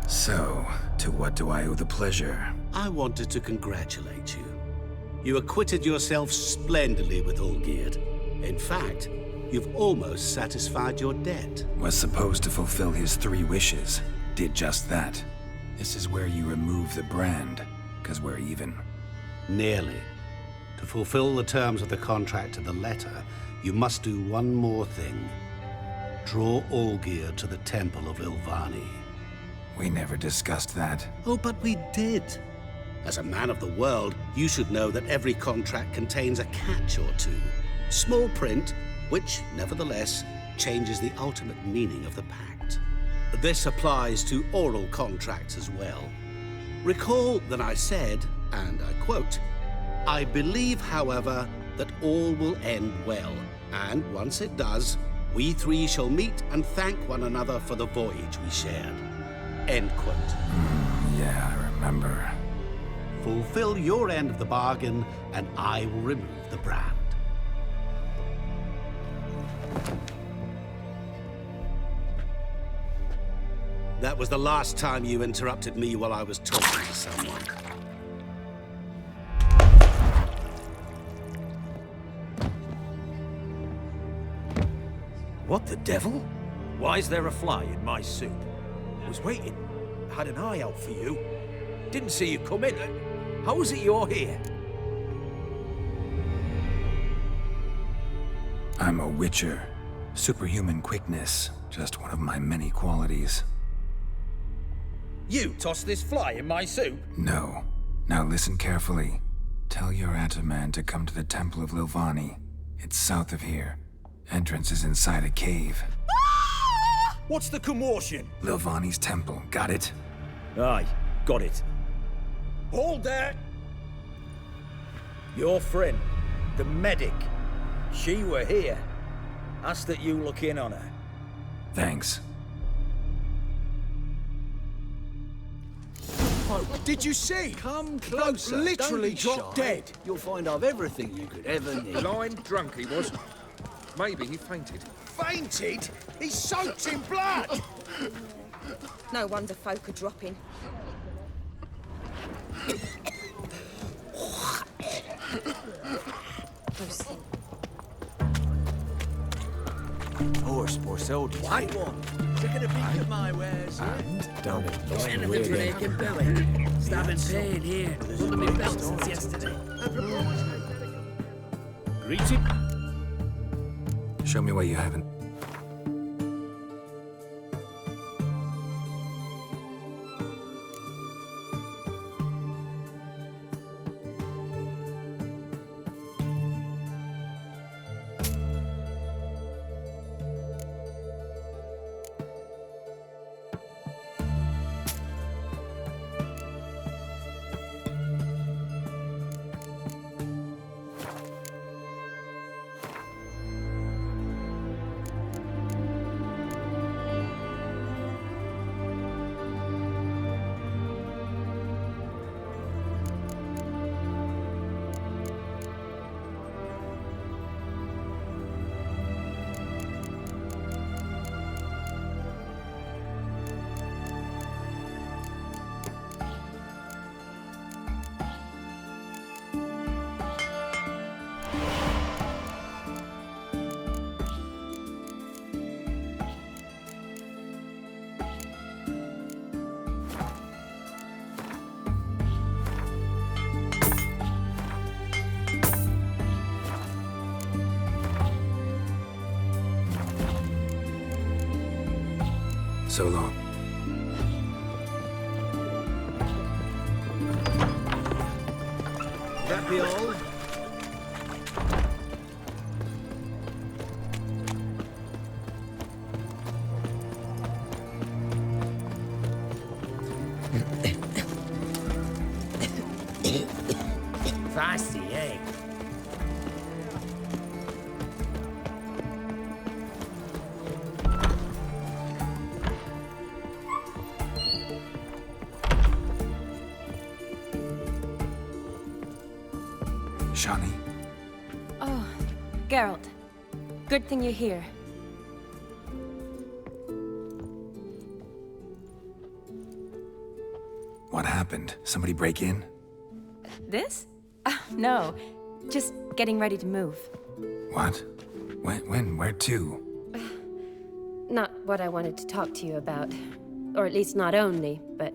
So, to what do I owe the pleasure? I wanted to congratulate you. You acquitted yourself splendidly with Olgierd. In fact, you've almost satisfied your debt. Was supposed to fulfill his 3 wishes. Did just that. This is where you remove the brand, 'cause we're even. Nearly. To fulfill the terms of the contract to the letter, you must do one more thing. Draw Olgierd to the Temple of Lilvani. We never discussed that. Oh, but we did. As a man of the world, you should know that every contract contains a catch or two. Small print, which, nevertheless, changes the ultimate meaning of the pact. This applies to oral contracts as well. Recall that I said, and I quote, "I believe, however, that all will end well, and once it does, we 3 shall meet and thank one another for the voyage we shared." End quote. Yeah, I remember. Fulfill your end of the bargain, and I will remove the brand. That was the last time you interrupted me while I was talking to someone. What the devil? Why is there a fly in my soup? I was waiting. I had an eye out for you. Didn't see you come in. How is it you're here? I'm a witcher. Superhuman quickness. Just one of my many qualities. You tossed this fly in my soup? No. Now listen carefully. Tell your Ataman to come to the Temple of Lilvani. It's south of here. Entrance is inside a cave. What's the commotion? Lilvani's temple, got it? Aye, got it. Hold there! Your friend, the medic, she were here. Ask that you look in on her. Thanks. Did you see? Come closer. Literally dropped dead. You'll find I've everything you could ever need. Blind drunk he was. Maybe he fainted. Fainted? He's soaked in blood! No wonder folk are dropping. Horse or soldier. White one. Taking a peek at my wares, And don't ignore Anything the for an aching belly. Stabbing pain here. One of my belts since yesterday. Greeting. Show me what you haven't. So long. That be all? Shani. Oh, Geralt. Good thing you're here. What happened? Somebody break in? This? No. Just getting ready to move. What? When? Where to? Not what I wanted to talk to you about. Or at least not only, but...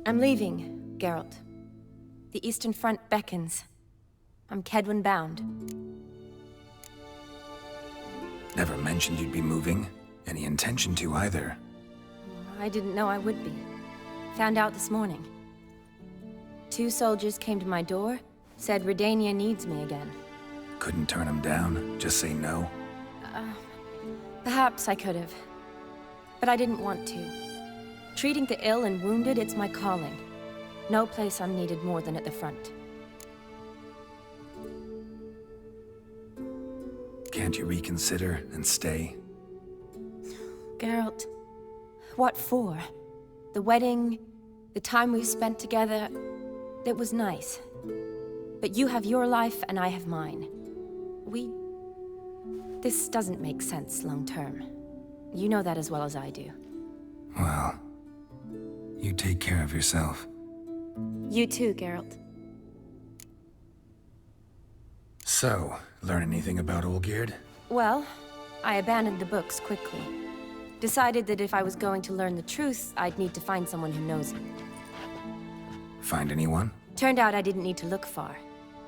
I'm leaving, Geralt. The Eastern Front beckons. I'm Kedwin bound. Never mentioned you'd be moving. Any intention to either. I didn't know I would be. Found out this morning. 2 soldiers came to my door, said Redania needs me again. Couldn't turn him down? Just say no? Perhaps I could have. But I didn't want to. Treating the ill and wounded, it's my calling. No place I'm needed more than at the front. Can't you reconsider and stay? Geralt, what for? The wedding, the time we've spent together, it was nice. But you have your life and I have mine. This doesn't make sense long term. You know that as well as I do. Well, you take care of yourself. You too, Geralt. So, learn anything about Olgierd? Well, I abandoned the books quickly. Decided that if I was going to learn the truth, I'd need to find someone who knows it. Find anyone? Turned out I didn't need to look far.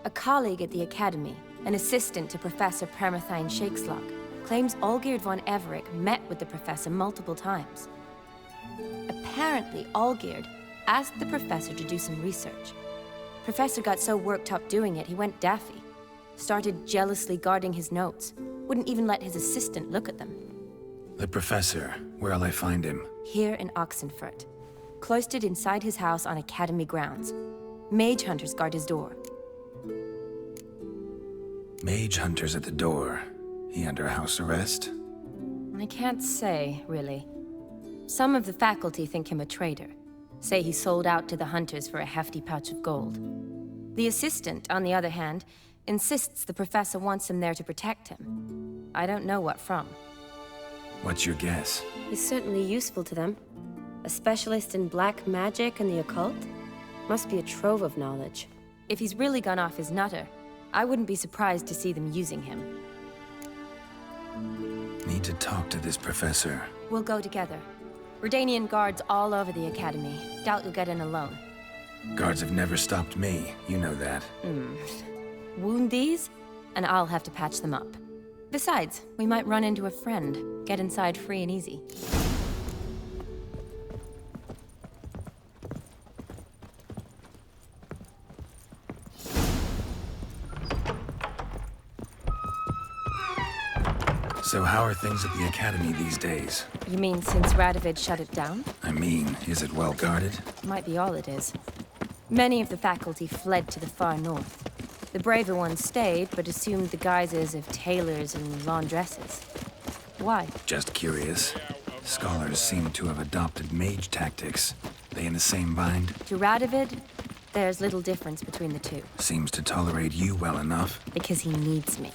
A colleague at the Academy, an assistant to Professor Permathine Shakeslog, claims Olgierd von Everec met with the professor multiple times. Apparently, Olgierd asked the professor to do some research. Professor got so worked up doing it, he went daffy. Started jealously guarding his notes. Wouldn't even let his assistant look at them. The professor, where'll I find him? Here in Oxenfurt. Cloistered inside his house on Academy grounds. Mage hunters guard his door. Mage hunters at the door. He under house arrest? I can't say, really. Some of the faculty think him a traitor. Say he sold out to the hunters for a hefty pouch of gold. The assistant, on the other hand, insists the professor wants him there to protect him. I don't know what from. What's your guess? He's certainly useful to them. A specialist in black magic and the occult? Must be a trove of knowledge. If he's really gone off his nutter, I wouldn't be surprised to see them using him. Need to talk to this professor. We'll go together. Redanian guards all over the Academy. Doubt you'll get in alone. Guards have never stopped me, you know that. Wound these, and I'll have to patch them up. Besides, we might run into a friend. Get inside free and easy. So how are things at the Academy these days? You mean since Radovid shut it down? I mean, is it well guarded? Might be all it is. Many of the faculty fled to the far north. The braver ones stayed, but assumed the guises of tailors and laundresses. Why? Just curious. Scholars seem to have adopted mage tactics. They in the same bind? To Radovid, there's little difference between the two. Seems to tolerate you well enough. Because he needs me.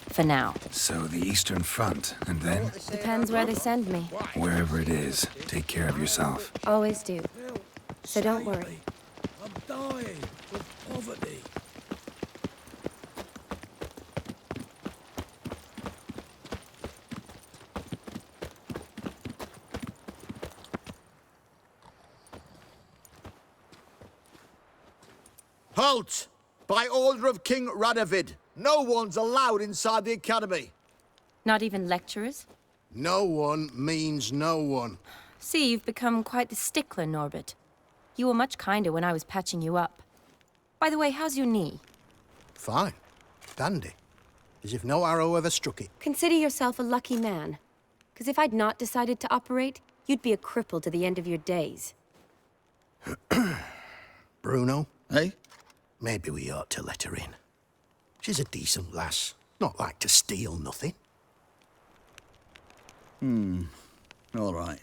For now. So the Eastern Front, and then? Depends where they send me. Wherever it is, take care of yourself. Always do. So don't worry. I'm dying of poverty. Halt! By order of King Radovid, no one's allowed inside the Academy. Not even lecturers? No one means no one. See, you've become quite the stickler, Norbert. You were much kinder when I was patching you up. By the way, how's your knee? Fine. Dandy. As if no arrow ever struck it. Consider yourself a lucky man. Because if I'd not decided to operate, you'd be a cripple to the end of your days. Bruno? Eh? Maybe we ought to let her in. She's a decent lass. Not like to steal nothing. All right.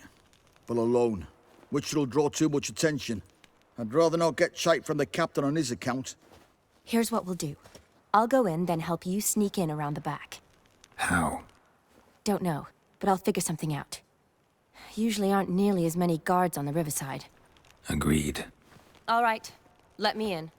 But alone, which will draw too much attention. I'd rather not get shite from the captain on his account. Here's what we'll do. I'll go in, then help you sneak in around the back. How? Don't know, but I'll figure something out. Usually aren't nearly as many guards on the riverside. Agreed. All right, let me in.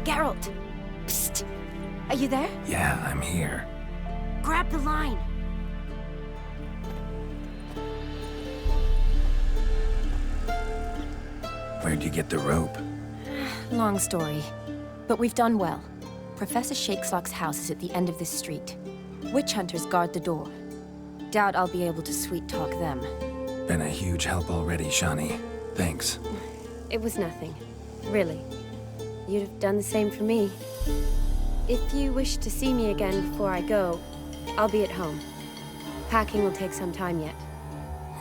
Geralt! Psst! Are you there? Yeah, I'm here. Grab the line! Where'd you get the rope? Long story. But we've done well. Professor Shakeslock's house is at the end of this street. Witch hunters guard the door. Doubt I'll be able to sweet-talk them. Been a huge help already, Shani. Thanks. It was nothing. Really. You'd have done the same for me. If you wish to see me again before I go, I'll be at home. Packing will take some time yet.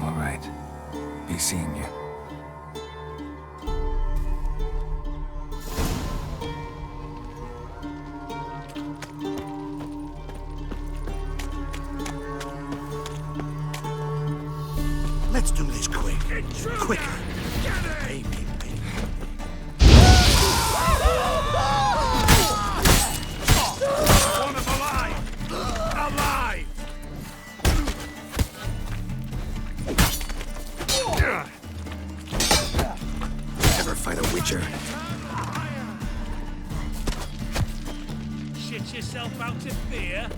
All right. Be seeing you. Let's do this quick. Quicker. Hey, Want him alive! Alive! Ever fight a witcher? Shit yourself out of fear?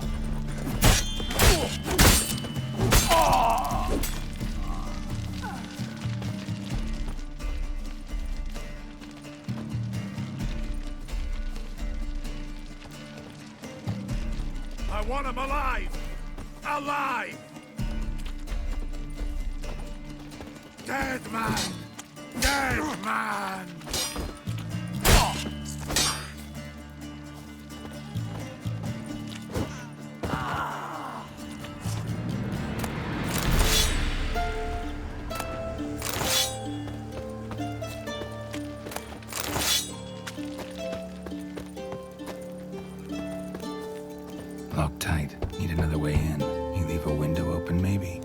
I want him alive! Alive! Dead man! Dead man! Locked tight. Need another way in. You leave a window open, maybe?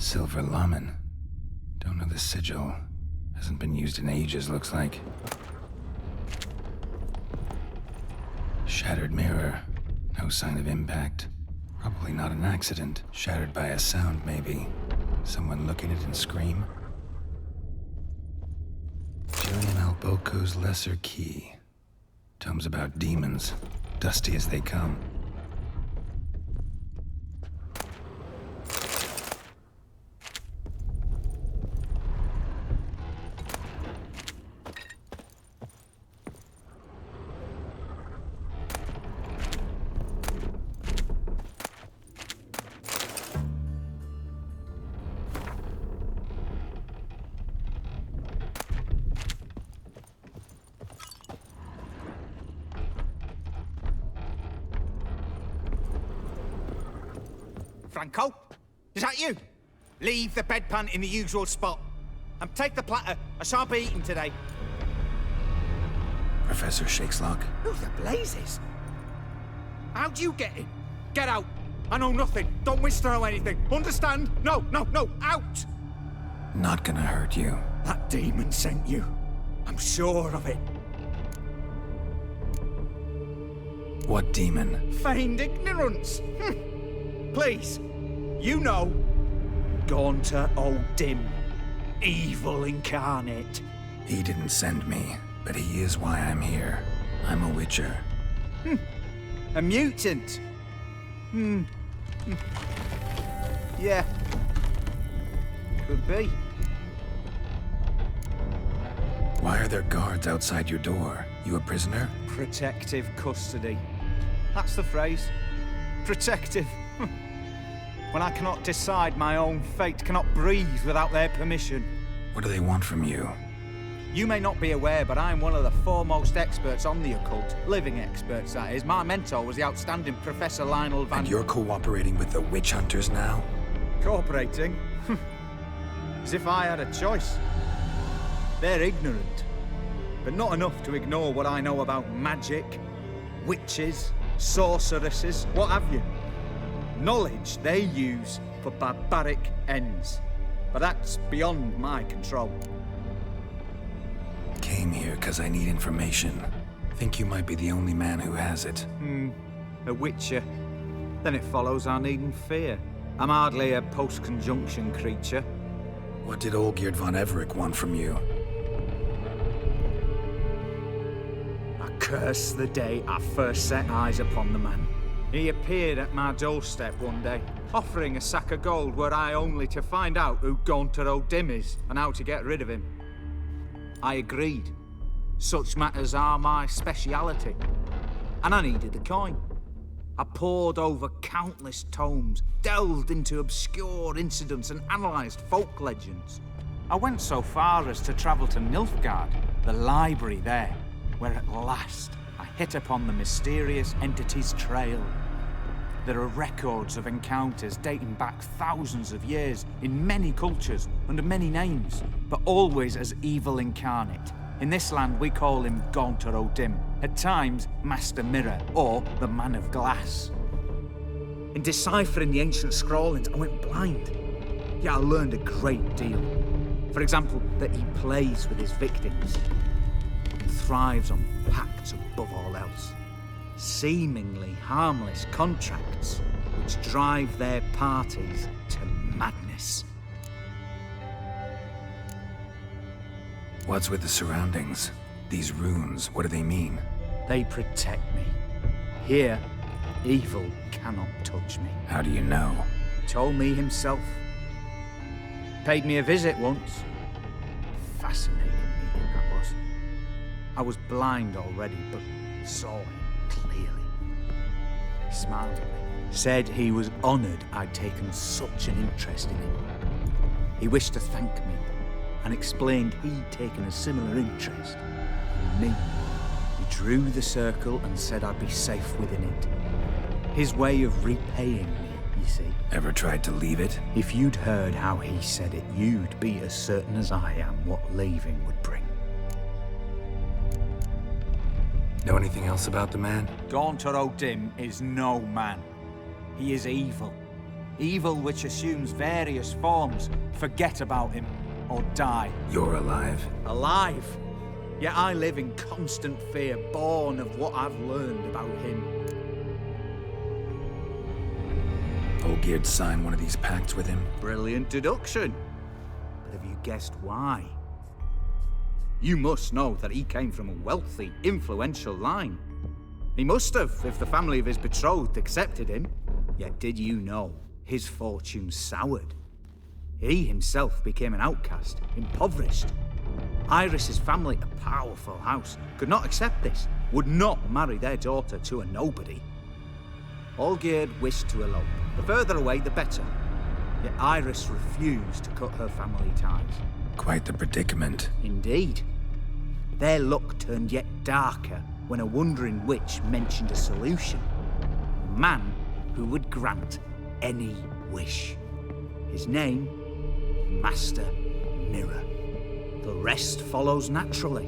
silver lamen. Don't know the sigil. Hasn't been used in ages, looks like. Shattered mirror. No sign of impact. Probably not an accident. Shattered by a sound, maybe. Someone look at it and scream. Julian Alboco's Lesser Key. Tomes about demons. Dusty as they come. Franco? Is that you? Leave the bedpan in the usual spot. And take the platter. I shan't be eating today. Professor Shakeslock. Who the blazes? How'd you get in? Get out. I know nothing. Don't wish to know anything. Understand? No, out! Not gonna hurt you. That demon sent you. I'm sure of it. What demon? Feigned ignorance. Please. You know. Gaunter O'Dim. Evil incarnate. He didn't send me, but he is why I'm here. I'm a witcher. A mutant. Yeah. Could be. Why are there guards outside your door? You a prisoner? Protective custody. That's the phrase. Protective. When I cannot decide my own fate, cannot breathe without their permission. What do they want from you? You may not be aware, but I'm one of the foremost experts on the occult. Living experts, that is. My mentor was the outstanding Professor Lionel Van... And you're cooperating with the witch hunters now? Cooperating? As if I had a choice. They're ignorant, but not enough to ignore what I know about magic, witches, sorceresses, what have you. Knowledge they use for barbaric ends. But that's beyond my control. Came here because I need information. Think you might be the only man who has it. A witcher. Then it follows I needn't fear. I'm hardly a post-conjunction creature. What did Olgierd von Everec want from you? I curse the day I first set eyes upon the man. He appeared at my doorstep one day, offering a sack of gold were I only to find out who Gaunter O'Dim is and how to get rid of him. I agreed. Such matters are my speciality. And I needed a coin. I pored over countless tomes, delved into obscure incidents and analysed folk legends. I went so far as to travel to Nilfgaard, the library there, where at last I hit upon the mysterious entity's trail. There are records of encounters dating back thousands of years in many cultures, under many names, but always as evil incarnate. In this land, we call him Gaunter O'Dim, at times Master Mirror, or the Man of Glass. In deciphering the ancient scrawlings, I went blind. Yet I learned a great deal. For example, that he plays with his victims, and thrives on pacts above all else. Seemingly harmless contracts which drive their parties to madness. What's with the surroundings? These runes, what do they mean? They protect me. Here, evil cannot touch me. How do you know? Told me himself. Paid me a visit once. Fascinating meeting that was. I was blind already, but saw him clearly. He smiled at me. Said he was honoured I'd taken such an interest in him. He wished to thank me and explained he'd taken a similar interest in me. He drew the circle and said I'd be safe within it. His way of repaying me, you see. Ever tried to leave it? If you'd heard how he said it, you'd be as certain as I am what leaving would bring. Know anything else about the man? Gaunter O'Dim is no man. He is evil. Evil which assumes various forms. Forget about him, or die. You're alive? Alive? Yet I live in constant fear, born of what I've learned about him. Olgierd signed one of these pacts with him? Brilliant deduction. But have you guessed why? You must know that he came from a wealthy, influential line. He must have, if the family of his betrothed accepted him. Yet did you know his fortune soured? He himself became an outcast, impoverished. Iris's family, a powerful house, could not accept this, would not marry their daughter to a nobody. Olgierd wished to elope. The further away, the better. Yet Iris refused to cut her family ties. Quite the predicament. Indeed. Their luck turned yet darker when a wandering witch mentioned a solution. A man who would grant any wish. His name, Master Mirror. The rest follows naturally.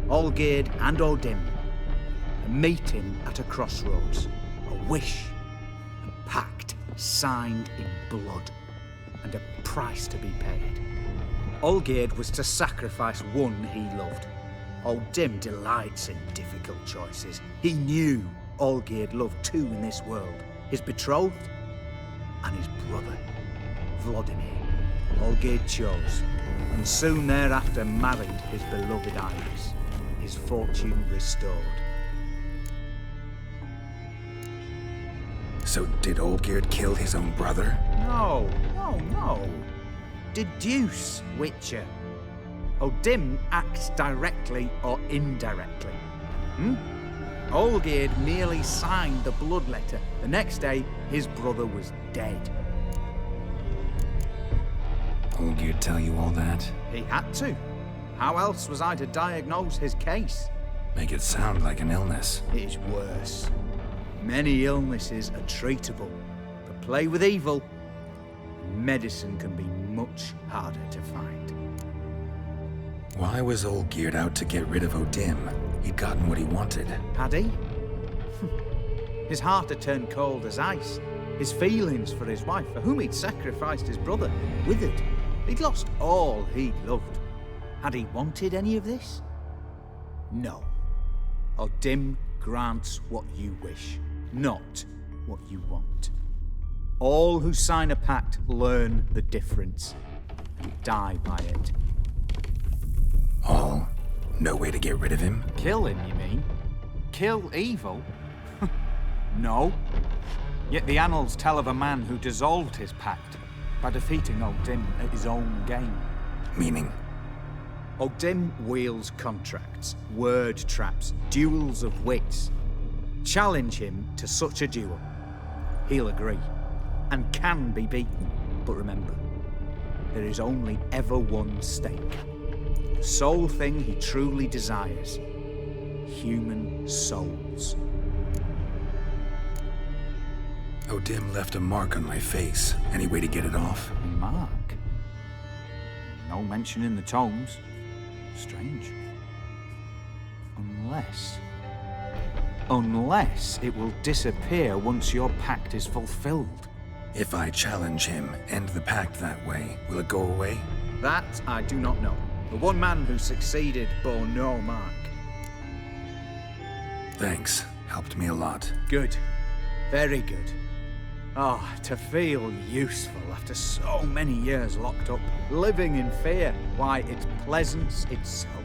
Olgierd and Odim, a meeting at a crossroads, a wish, a pact signed in blood, and a price to be paid. Olgierd was to sacrifice one he loved. Odim delights in difficult choices. He knew Olgierd loved two in this world, his betrothed and his brother, Vladimir. Olgierd chose, and soon thereafter married his beloved Iris, his fortune restored. So did Olgierd kill his own brother? No. Deduce, Witcher. Odim acts directly or indirectly. Olgierd merely signed the blood letter. The next day, his brother was dead. Olgierd tell you all that? He had to. How else was I to diagnose his case? Make it sound like an illness. It is worse. Many illnesses are treatable, but play with evil, medicine can be much harder to find. Why was Olgierd out to get rid of Odim? He'd gotten what he wanted. Had he? His heart had turned cold as ice. His feelings for his wife, for whom he'd sacrificed his brother, withered. He'd lost all he'd loved. Had he wanted any of this? No. Odim grants what you wish, not what you want. All who sign a pact learn the difference and die by it. All? No way to get rid of him? Kill him, you mean? Kill evil? No. Yet the annals tell of a man who dissolved his pact by defeating Odim at his own game. Meaning? Odim wields contracts, word traps, duels of wits. Challenge him to such a duel. He'll agree, and can be beaten. But remember, there is only ever one stake. The sole thing he truly desires. Human souls. Odim left a mark on my face. Any way to get it off? A mark? No mention in the tomes. Strange. Unless it will disappear once your pact is fulfilled. If I challenge him, end the pact that way, will it go away? That I do not know. The one man who succeeded bore no mark. Thanks. Helped me a lot. Good. Very good. Oh, to feel useful after so many years locked up, living in fear. Why, it's pleasance itself.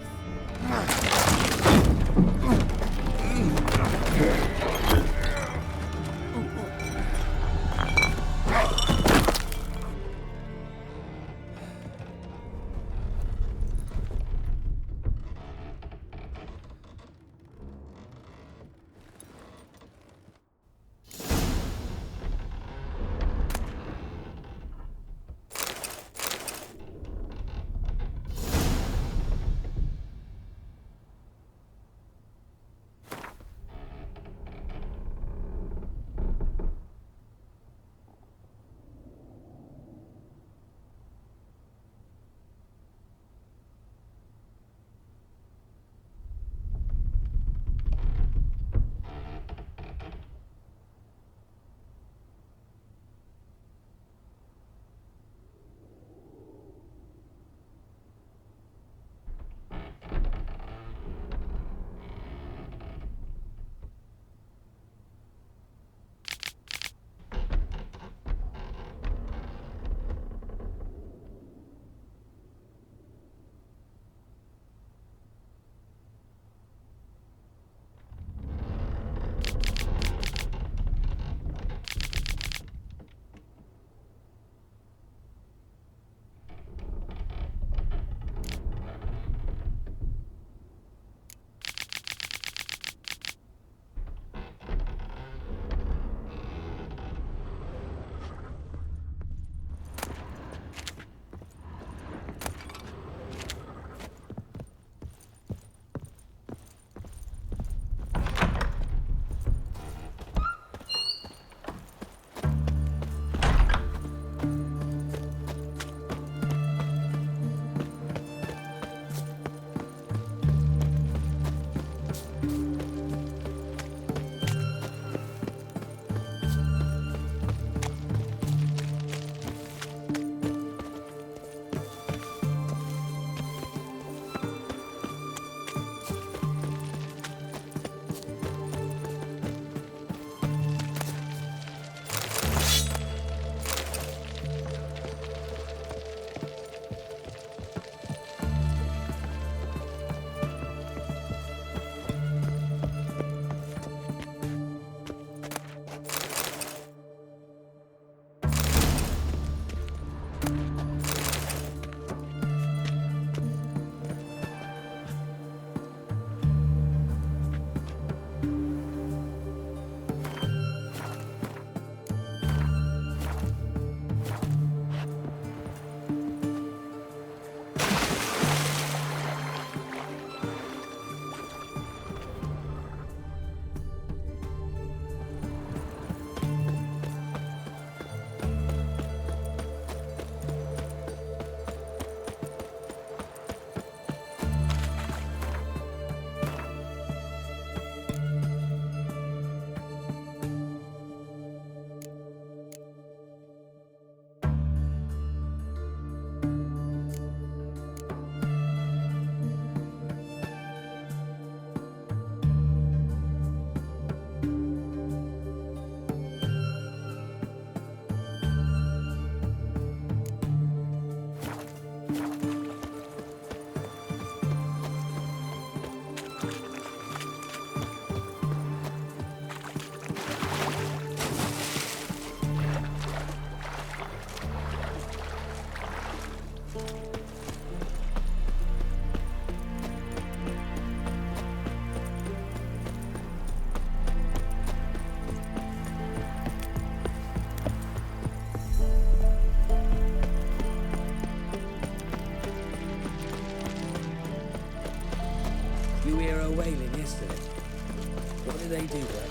do they do that?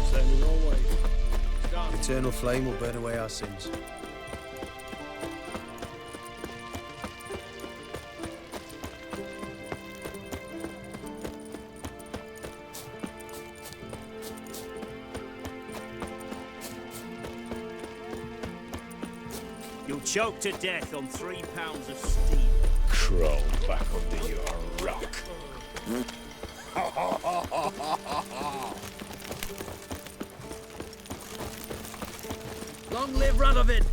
Same as always. The eternal flame will burn away our sins. You'll choke to death on 3 pounds of steam. Crawl back under your rock. Long live Radovid!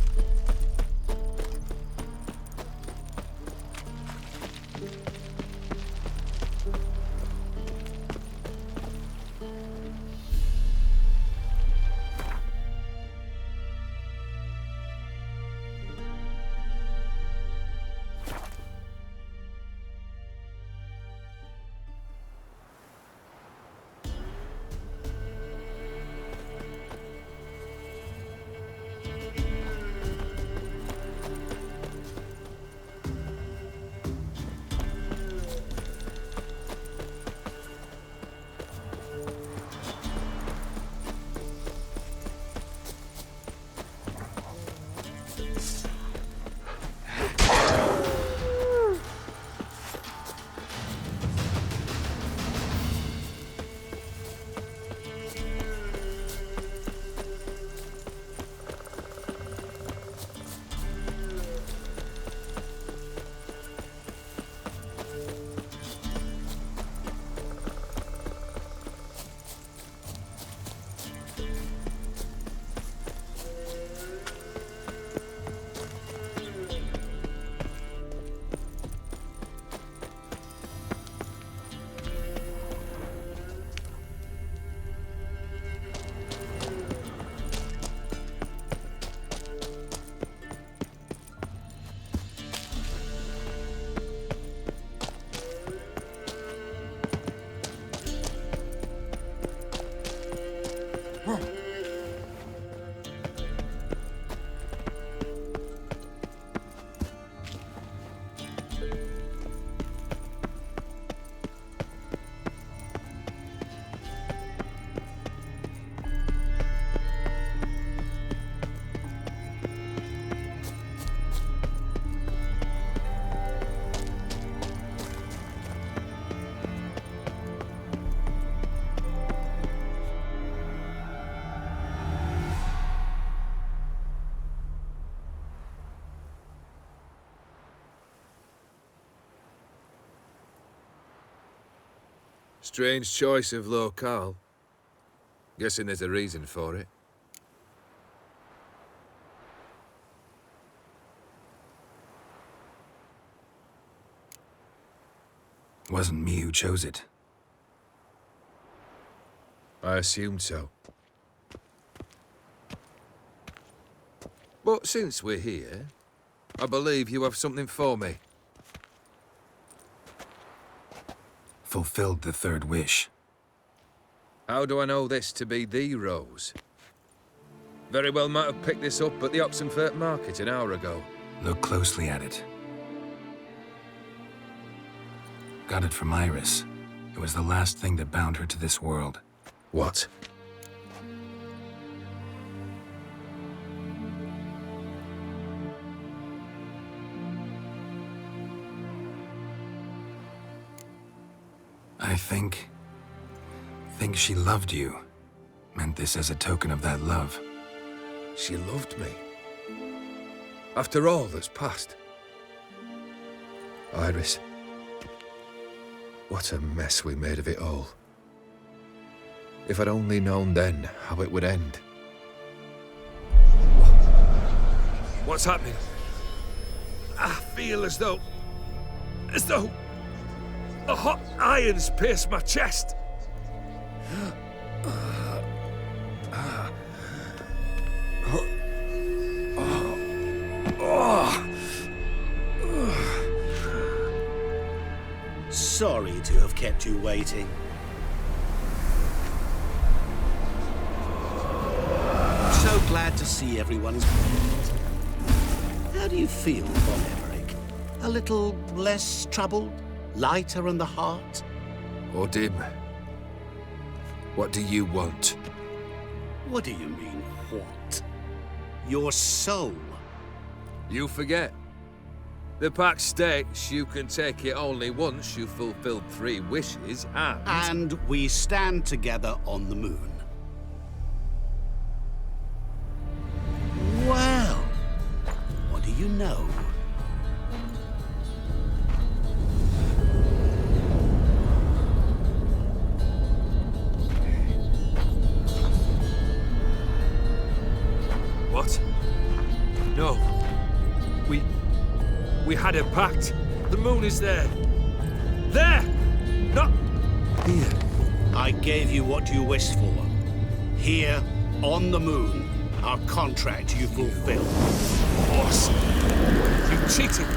Strange choice of locale. Guessing there's a reason for it. Wasn't me who chose it. I assumed so. But since we're here, I believe you have something for me. Fulfilled the third wish. How do I know this to be the rose? Very well might have picked this up at the Oxenfurt market an hour ago. Look closely at it. Got it from Iris. It was the last thing that bound her to this world. What? I think she loved you. Meant this as a token of that love. She loved me. After all that's passed. Iris. What a mess we made of it all. If I'd only known then how it would end. What's happening? I feel as though the hot irons pierce my chest. Sorry to have kept you waiting. So glad to see everyone's pleased. How do you feel, Von Emmerich? A little less troubled? Lighter on the heart? Or dim? What do you want? What do you mean, what? Your soul. You forget. The pact states you can take it only once you've fulfilled 3 wishes and... And we stand together on the moon. Well, what do you know? What? No. We had a pact. The moon is there. There! Not here. I gave you what you wished for. Here, on the moon, our contract you fulfilled. Boss, you cheated me.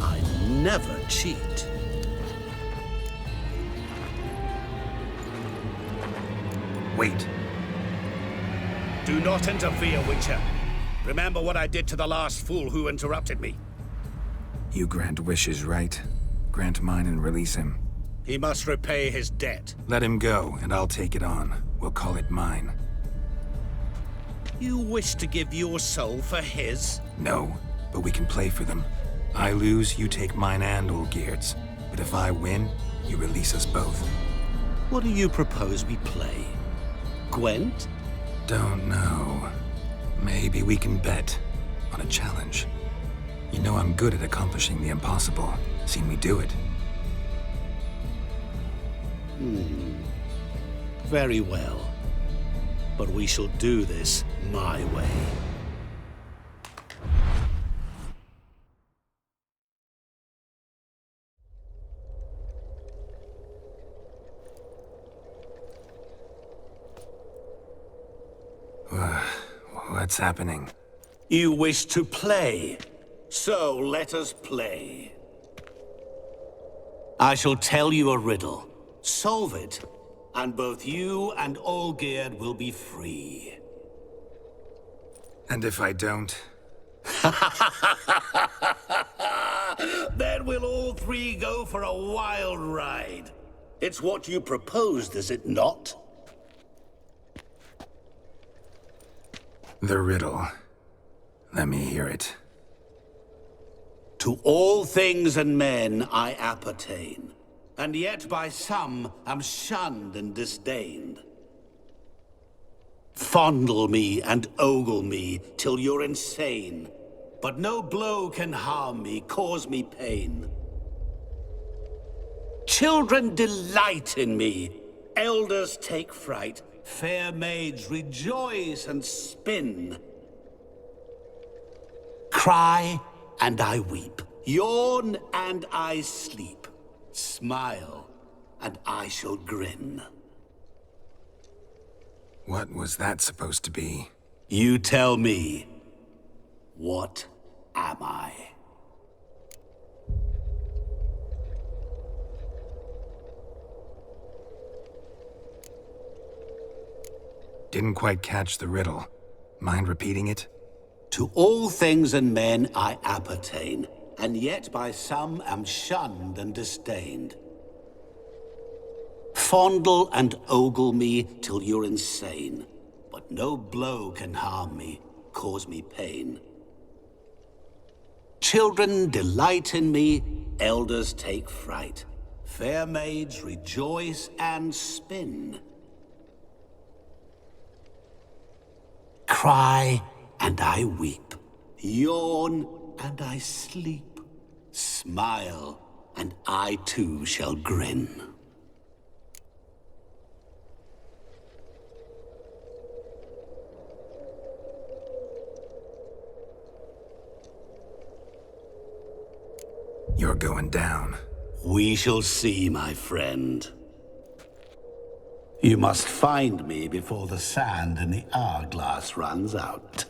I never cheat. Wait. Do not interfere, Witcher. Remember what I did to the last fool who interrupted me. You grant wishes, right? Grant mine and release him. He must repay his debt. Let him go, and I'll take it on. We'll call it mine. You wish to give your soul for his? No, but we can play for them. I lose, you take mine and Olgierd's. But if I win, you release us both. What do you propose we play? Gwent? Don't know. Maybe we can bet on a challenge. You know I'm good at accomplishing the impossible. Seen me do it. Very well. But we shall do this my way. What's happening? You wish to play, so let us play. I shall tell you a riddle. Solve it, and both you and Olgierd will be free. And if I don't? Then we'll all 3 go for a wild ride. It's what you proposed, is it not? The riddle. Let me hear it. To all things and men I appertain, and yet by some am shunned and disdained. Fondle me and ogle me till you're insane, but no blow can harm me, cause me pain. Children delight in me, elders take fright, fair maids rejoice and spin. Cry and I weep, yawn and I sleep, smile and I shall grin. What was that supposed to be? You tell me, what am I? Didn't quite catch the riddle. Mind repeating it? To all things and men I appertain, and yet by some am shunned and disdained. Fondle and ogle me till you're insane, but no blow can harm me, cause me pain. Children delight in me, elders take fright, fair maids rejoice and spin. Cry and I weep, yawn and I sleep, smile and I too shall grin. You're going down. We shall see, my friend. You must find me before the sand in the hourglass runs out.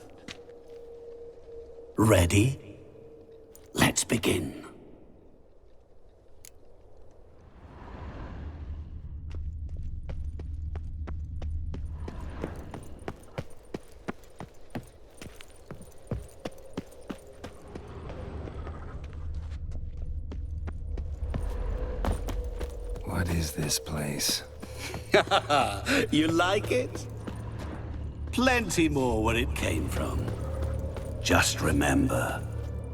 Ready? Let's begin. What is is this place? You like it? Plenty more where it came from. Just remember,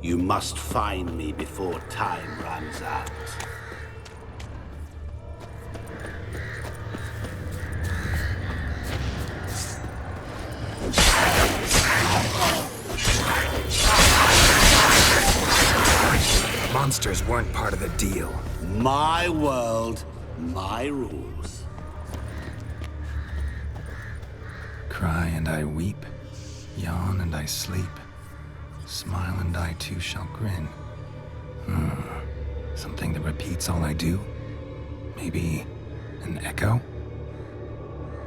you must find me before time runs out. Monsters weren't part of the deal. My world, my rules. Cry and I weep, yawn and I sleep, smile and I too shall grin. Something that repeats all I do? Maybe an echo?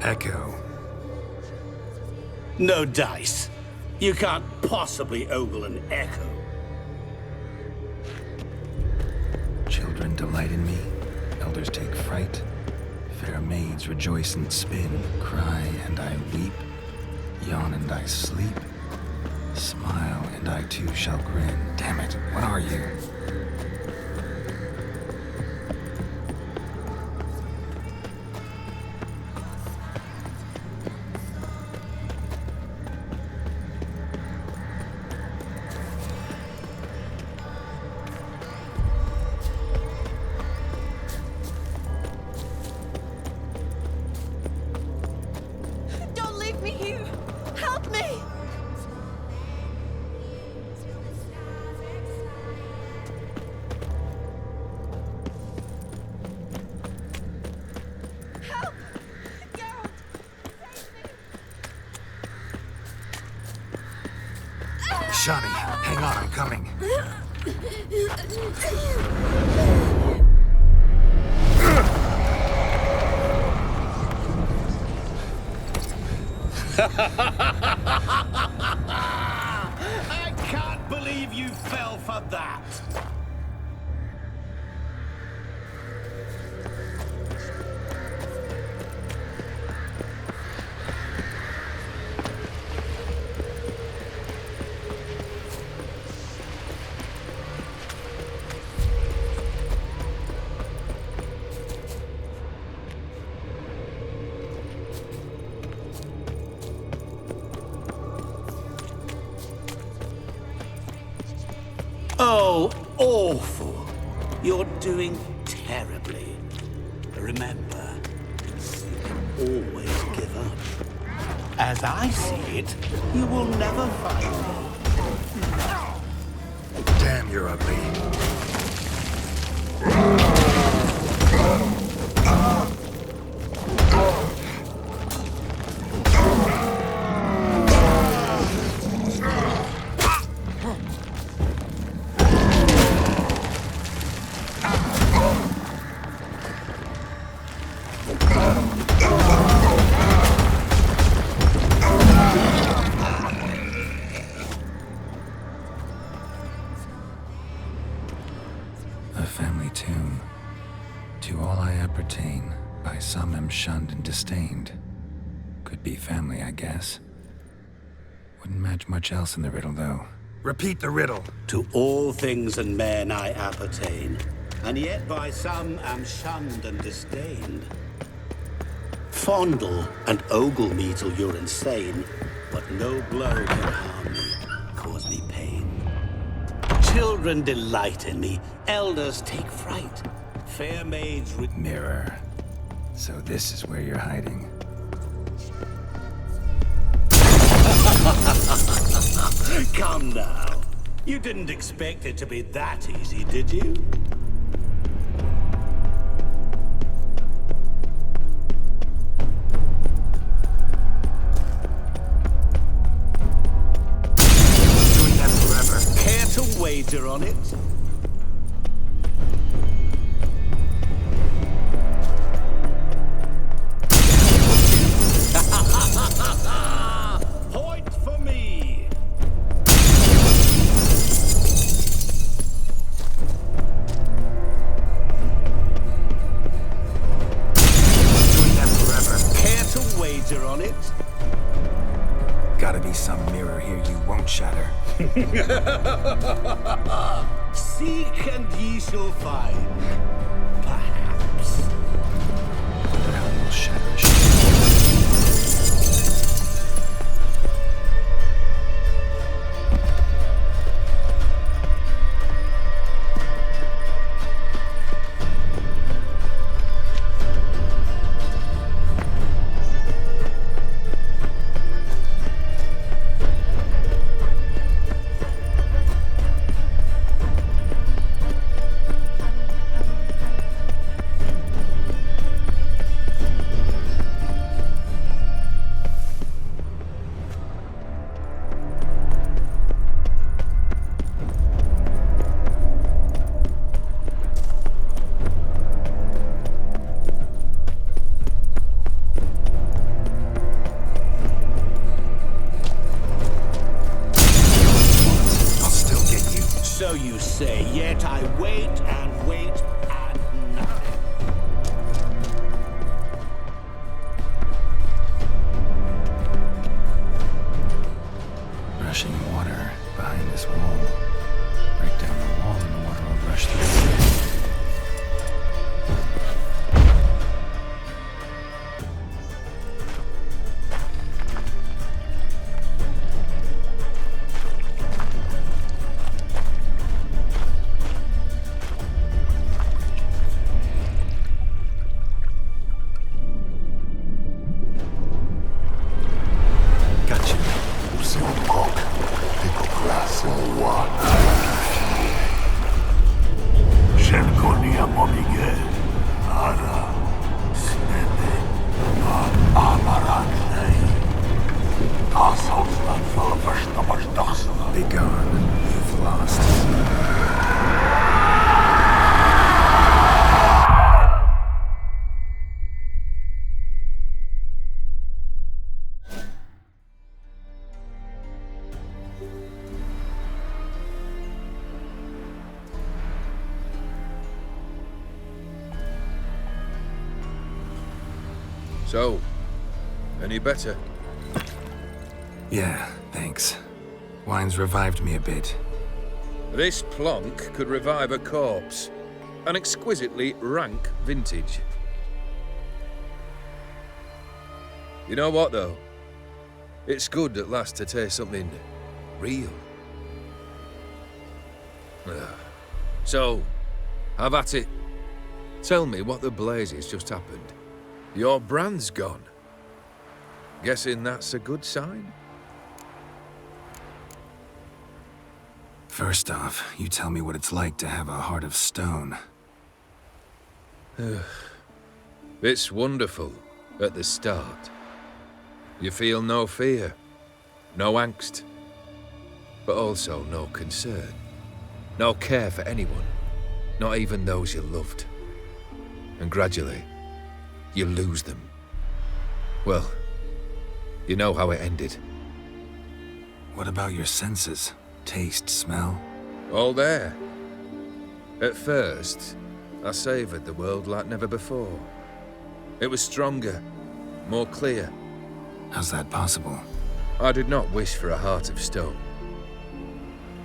Echo. No dice. You can't possibly ogle an echo. Children delight in me, elders take fright. Fair maids rejoice and spin, cry and I weep, yawn and I sleep, smile and I too shall grin. Damn it, what are you? Shani, hang on, I'm coming. I can't believe you fell for that. Oh, awful. You're doing terribly. Remember, you can always give up. As I see it, you will never find me. Damn, you're ugly. A family tomb. To all I appertain, by some am shunned and disdained. Could be family, I guess. Wouldn't match much else in the riddle, though. Repeat the riddle. To all things and men I appertain, and yet by some am shunned and disdained. Fondle and ogle me till you're insane, but no blow can harm me, cause me pain. Children delight in me, elders take fright. Fair maids Mirror. So this is where you're hiding. Come now. You didn't expect it to be that easy, did you? Doing that forever. Care to wager on it? Point for me! Doing that forever. Care to wager on it? Gotta be some mirror here you won't shatter. Seek and ye shall find. Perhaps. So, any better? Yeah, thanks. Wine's revived me a bit. This plonk could revive a corpse. An exquisitely rank vintage. You know what, though? It's good at last to taste something real. So, have at it. Tell me what the blazes just happened. Your brand's gone. Guessing that's a good sign? First off, you tell me what it's like to have a heart of stone. It's wonderful at the start. You feel no fear, no angst, but also no concern, no care for anyone, not even those you loved. And gradually, you lose them. Well, you know how it ended. What about your senses? Taste, smell? All there. At first, I savoured the world like never before. It was stronger, more clear. How's that possible? I did not wish for a heart of stone.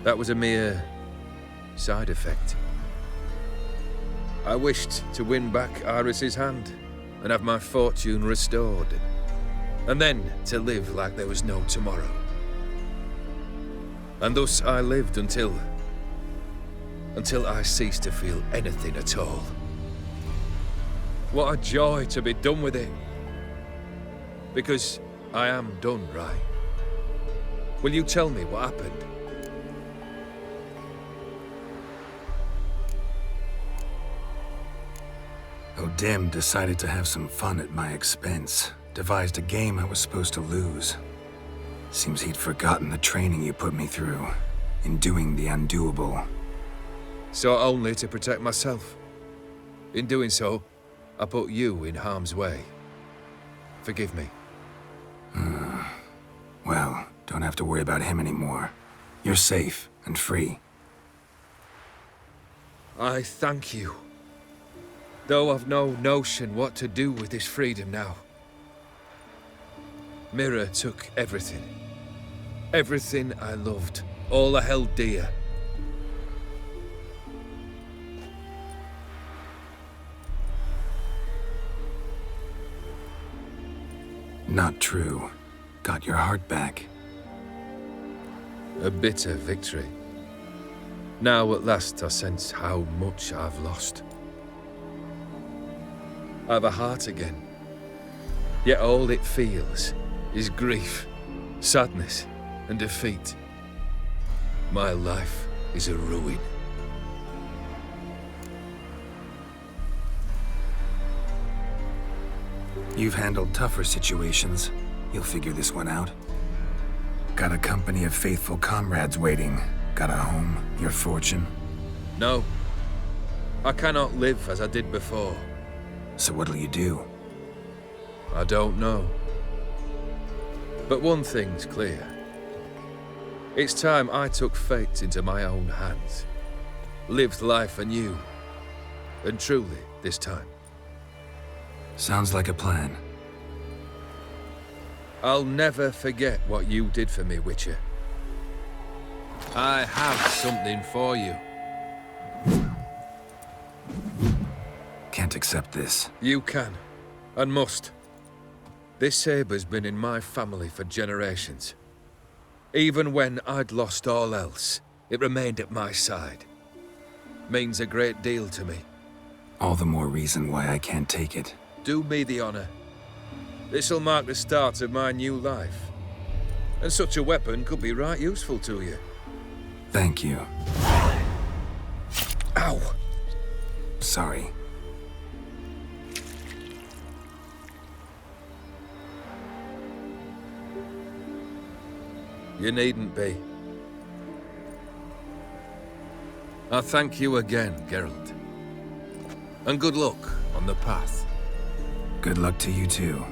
That was a mere side effect. I wished to win back Iris's hand and have my fortune restored. And then to live like there was no tomorrow. And thus I lived until I ceased to feel anything at all. What a joy to be done with it. Because I am done, right? Will you tell me what happened? O'Dim decided to have some fun at my expense. Devised a game I was supposed to lose. Seems he'd forgotten the training you put me through in doing the undoable. So only to protect myself. In doing so, I put you in harm's way. Forgive me. Well, don't have to worry about him anymore. You're safe and free. I thank you. Though I've no notion what to do with this freedom now. Mira took everything. Everything I loved. All I held dear. Not true. Got your heart back. A bitter victory. Now at last I sense how much I've lost. I've a heart again. Yet all it feels is grief, sadness, and defeat. My life is a ruin. You've handled tougher situations. You'll figure this one out. Got a company of faithful comrades waiting. Got a home, your fortune. No. I cannot live as I did before. So what'll you do? I don't know. But one thing's clear. It's time I took fate into my own hands. Lived life anew. And truly, this time. Sounds like a plan. I'll never forget what you did for me, Witcher. I have something for you. Can't accept this. You can, and must. This sabre's been in my family for generations. Even when I'd lost all else, it remained at my side. Means a great deal to me. All the more reason why I can't take it. Do me the honor. This'll mark the start of my new life. And such a weapon could be right useful to you. Thank you. Ow! Sorry. You needn't be. I thank you again, Geralt. And good luck on the path. Good luck to you too.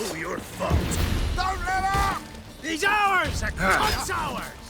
Oh, you're fucked. Don't let up! He's ours! The cunt's ours!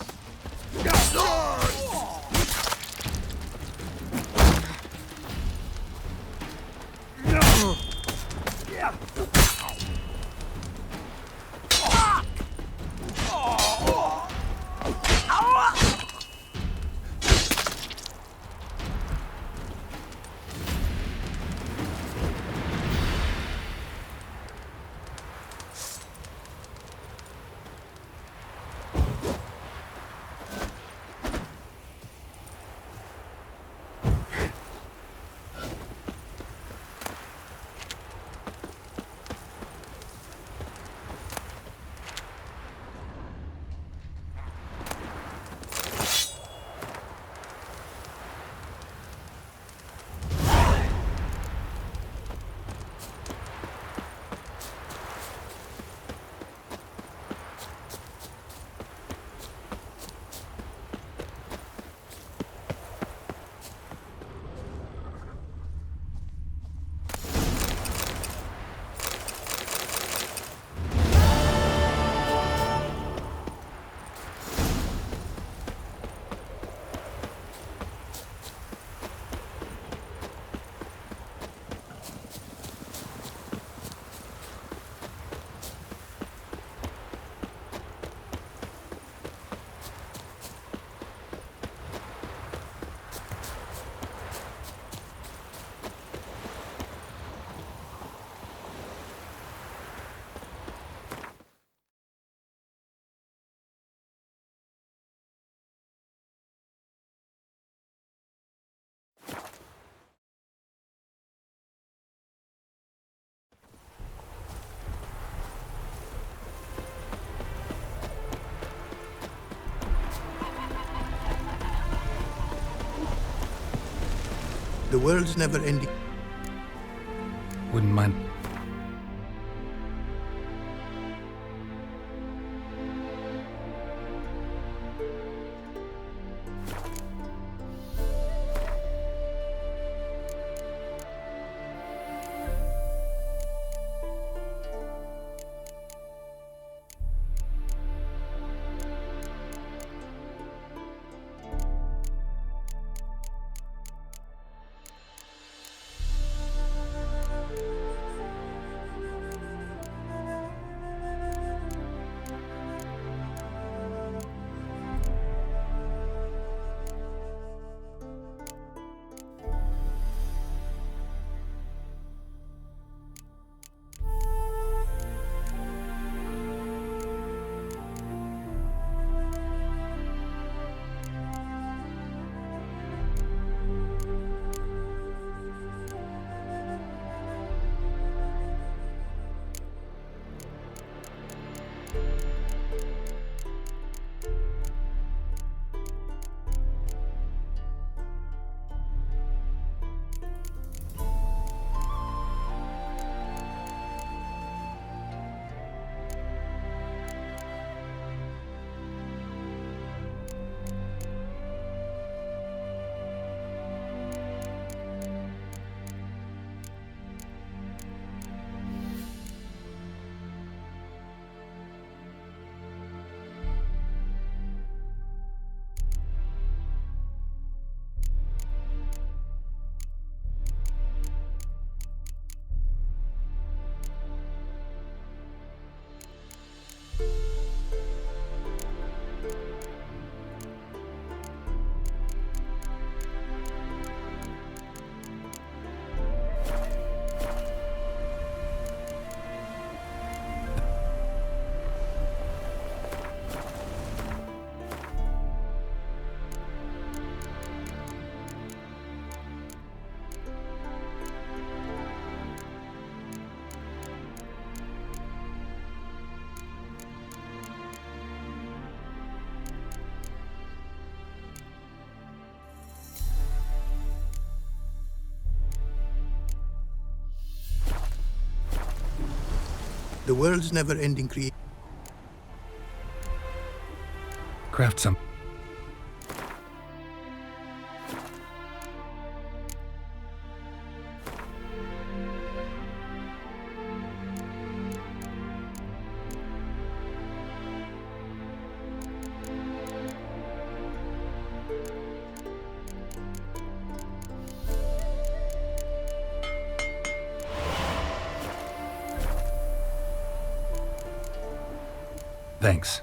The world's never ending. Wouldn't mind. The world's never-ending creation. Craft some. Thanks.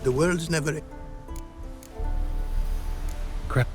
The world's never... Crap.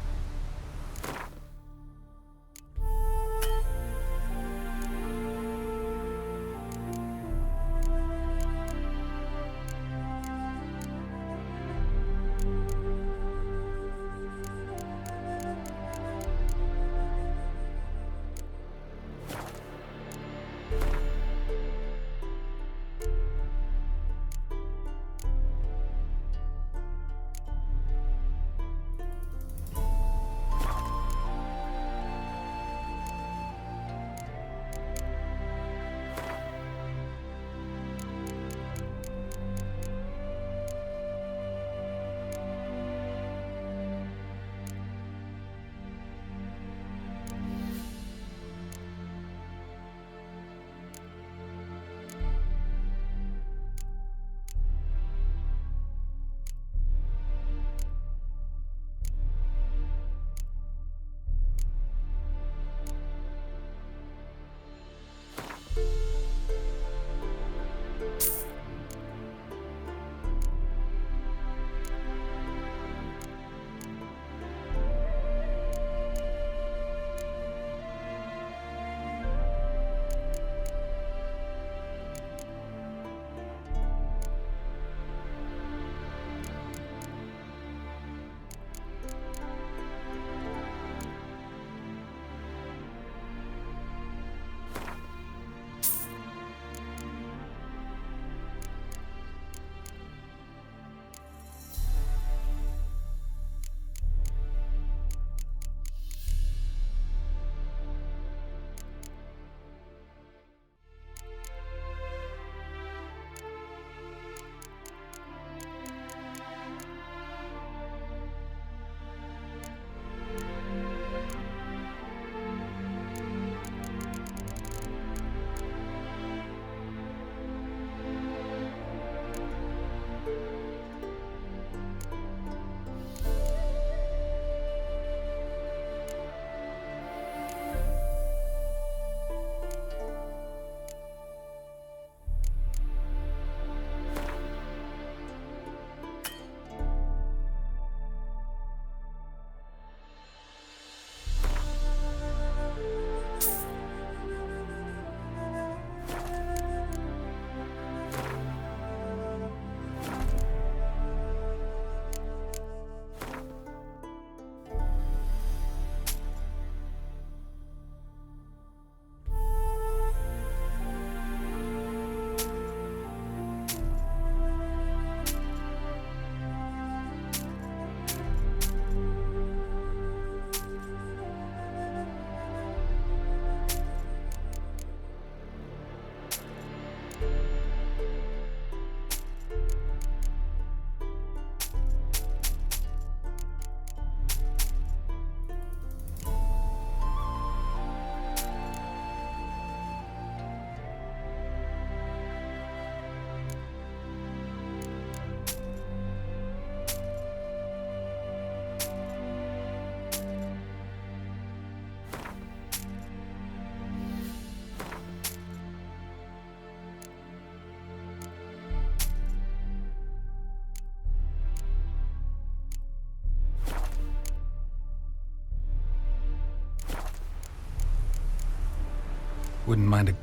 Wouldn't mind a...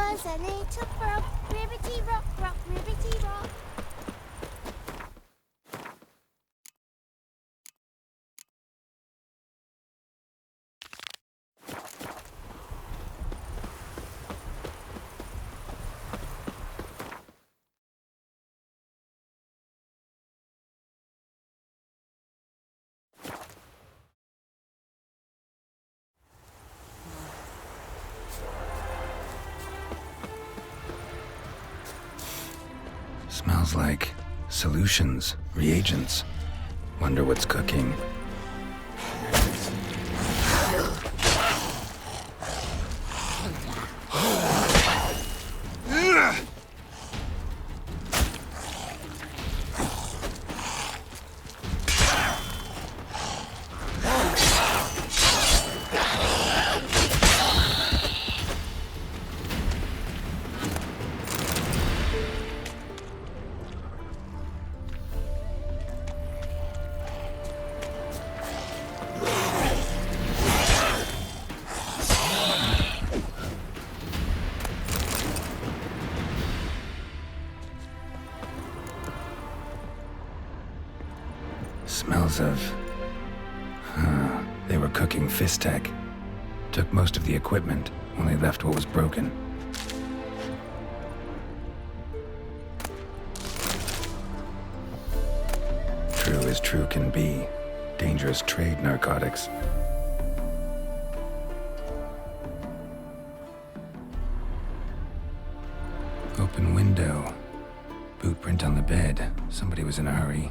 was a little frog, ribbity rock, rock, ribbity rock. Smells like solutions, reagents. Wonder what's cooking. Smells of... they were cooking Fistek. Took most of the equipment, only left what was broken. True as true can be. Dangerous trade narcotics. Open window. Boot print on the bed. Somebody was in a hurry.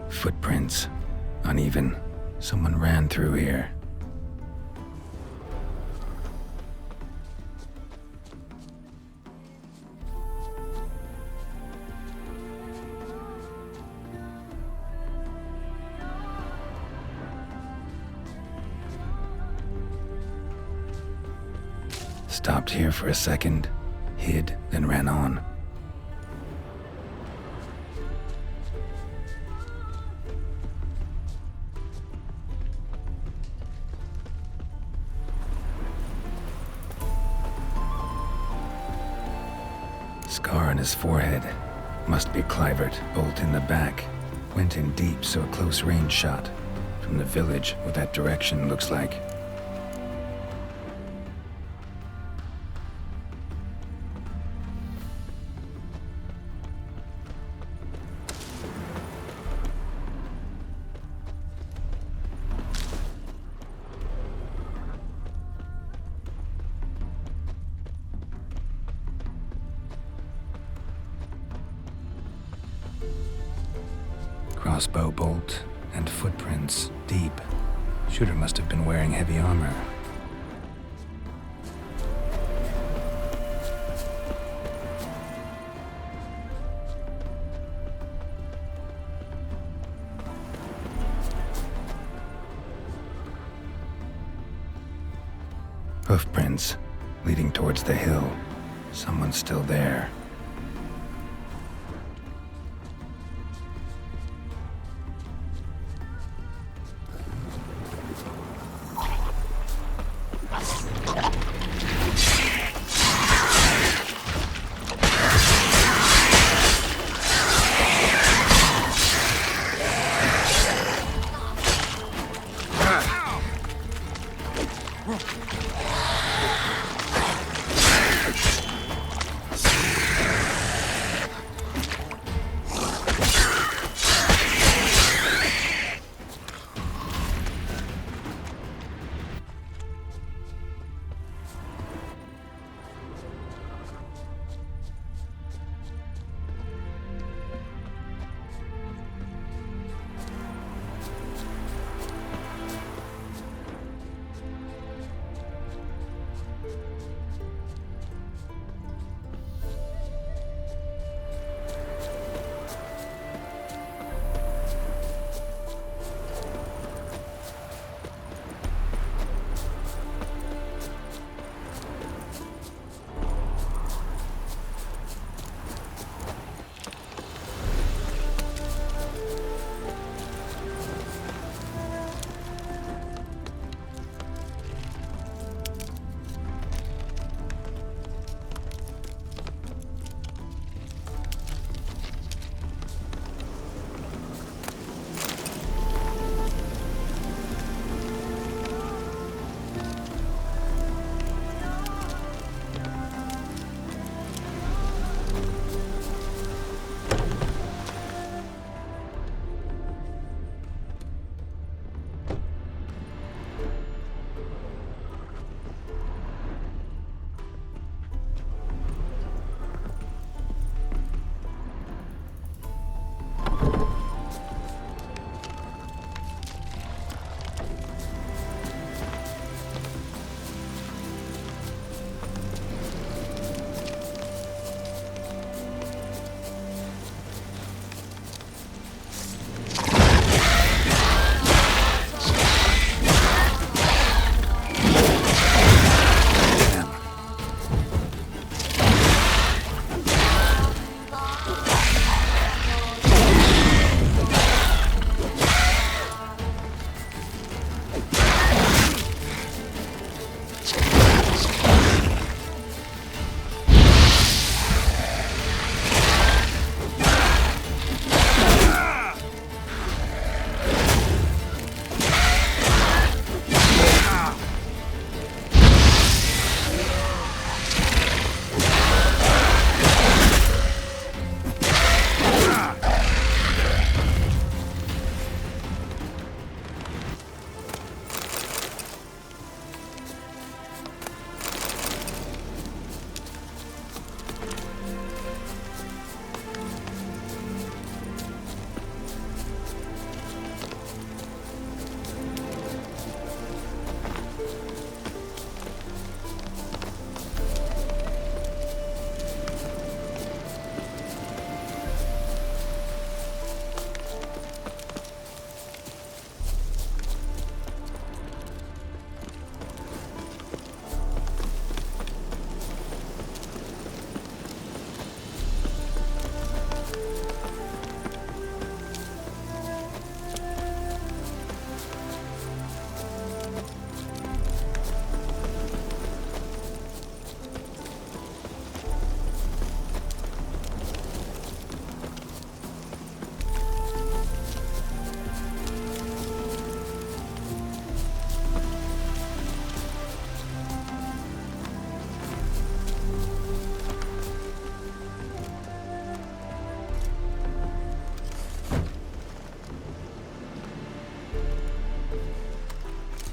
Footprints. Uneven. Someone ran through here. Stopped here for a second, hid, then ran on. Scar on his forehead. Must be Clivert, bolt in the back. Went in deep, so a close range shot. From the village, what that direction looks like. Crossbow bolt and footprints deep. Shooter must have been wearing heavy armor. Hoofprints leading towards the hill. Someone's still there.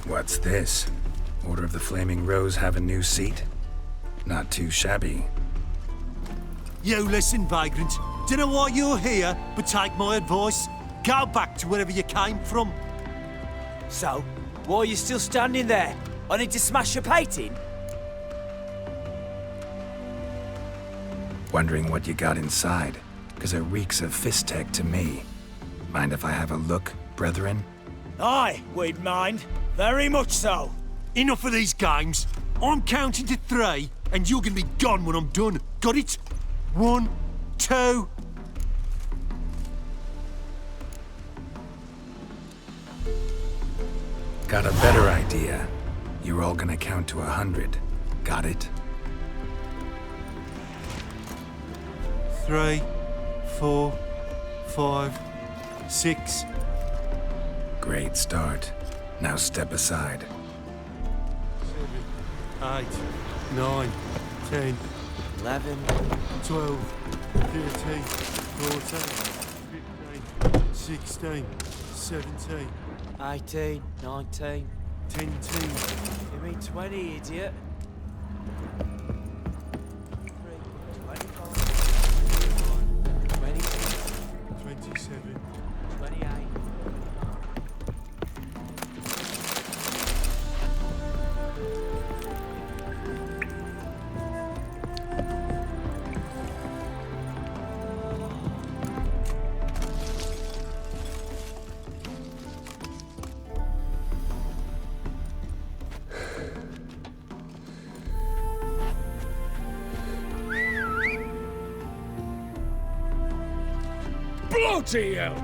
What's this? Order of the Flaming Rose have a new seat? Not too shabby. You listen, vagrant. Dunno why you're here, but take my advice. Go back to wherever you came from. So, why are you still standing there? I need to smash your plate in? Wondering what you got inside, because it reeks of fist tech to me. Mind if I have a look, brethren? Aye, we'd mind. Very much so. Enough of these games. I'm counting to 3, and you're gonna be gone when I'm done. Got it? 1, 2... Got a better idea. You're all gonna count to 100. Got it? 3, 4, 5, 6. Great start. Now step aside. 7, 8, 9, 10, 11, 12, 13, 14, 15, 16, 17, 18, 19, 10. You mean 20, idiot? 27. 28. Bloody hell!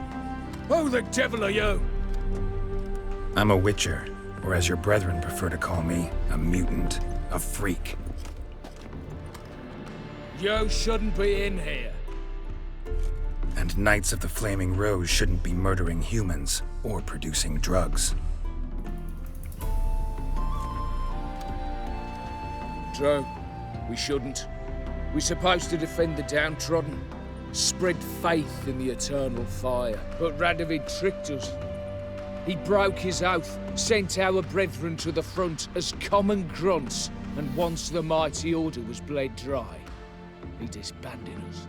Who the devil are you? I'm a witcher, or as your brethren prefer to call me, a mutant, a freak. You shouldn't be in here. And Knights of the Flaming Rose shouldn't be murdering humans or producing drugs. True. We shouldn't. We're supposed to defend the downtrodden, spread faith in the eternal fire. But Radovid tricked us. He broke his oath, sent our brethren to the front as common grunts, and once the mighty order was bled dry, he disbanded us.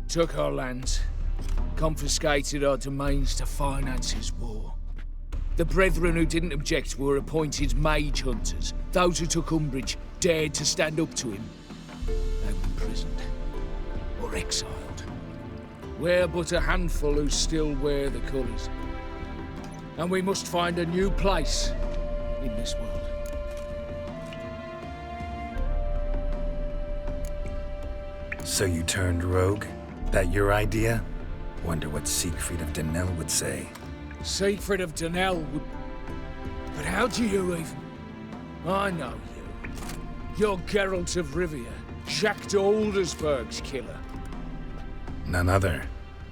Took our lands, confiscated our domains to finance his war. The brethren who didn't object were appointed mage hunters. Those who took umbrage dared to stand up to him. They were imprisoned or exiled. We're but a handful who still wear the colours. And we must find a new place in this world. So you turned rogue? That your idea? Wonder what Siegfried of Denel would say. Siegfried of Denel would... But how do you even... I know you. You're Geralt of Rivia, Jacques de Aldersberg's killer. None other.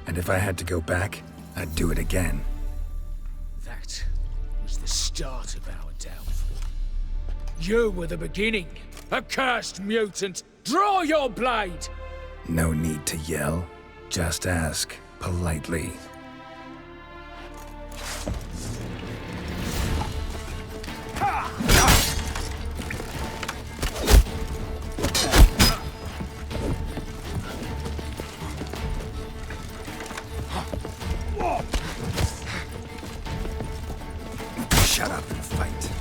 And if I had to go back, I'd do it again. That was the start of our downfall. You were the beginning. Accursed mutant! Draw your blade! No need to yell. Just ask, politely. Shut up and fight.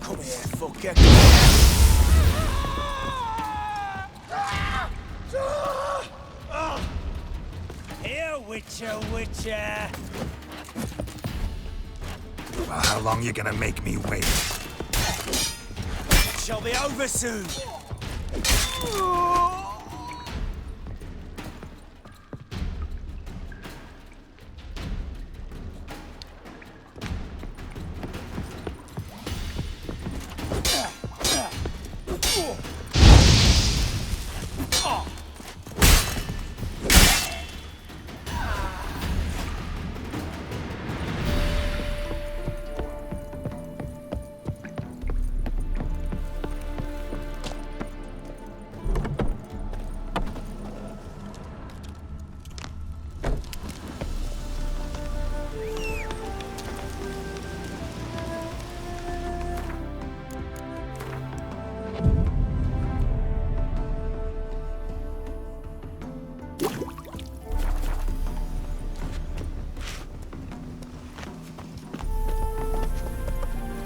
Come here, fucker. Here, Witcher. Well, how long you gonna make me wait? It shall be over soon.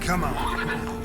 Come on.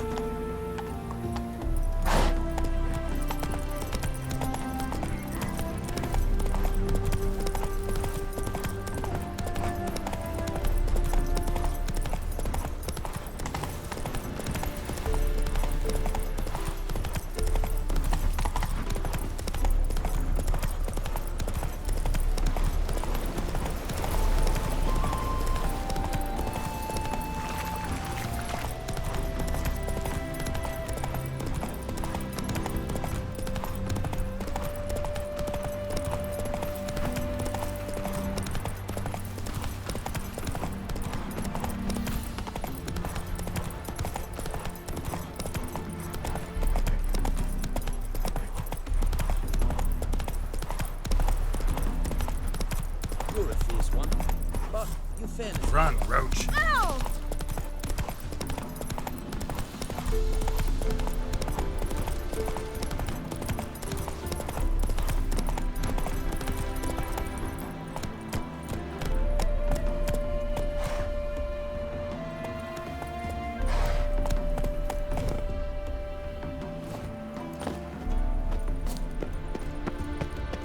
You're a fierce one, but you're fairness. Run, Roach. Ow!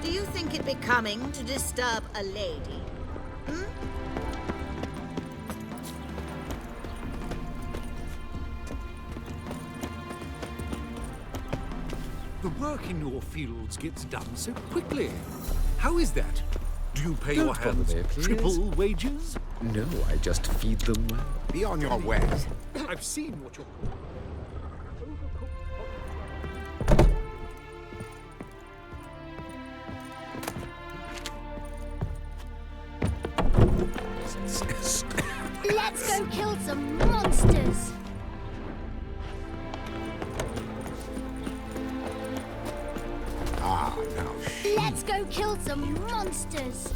Do you think it becoming to disturb a lady? Hmm? The work in your fields gets done so quickly. How is that? Do you pay your hands triple wages? No, I just feed them well. Be on your way. I've seen what you're... Let's go kill some monsters. Ah, now. Let's go kill some monsters.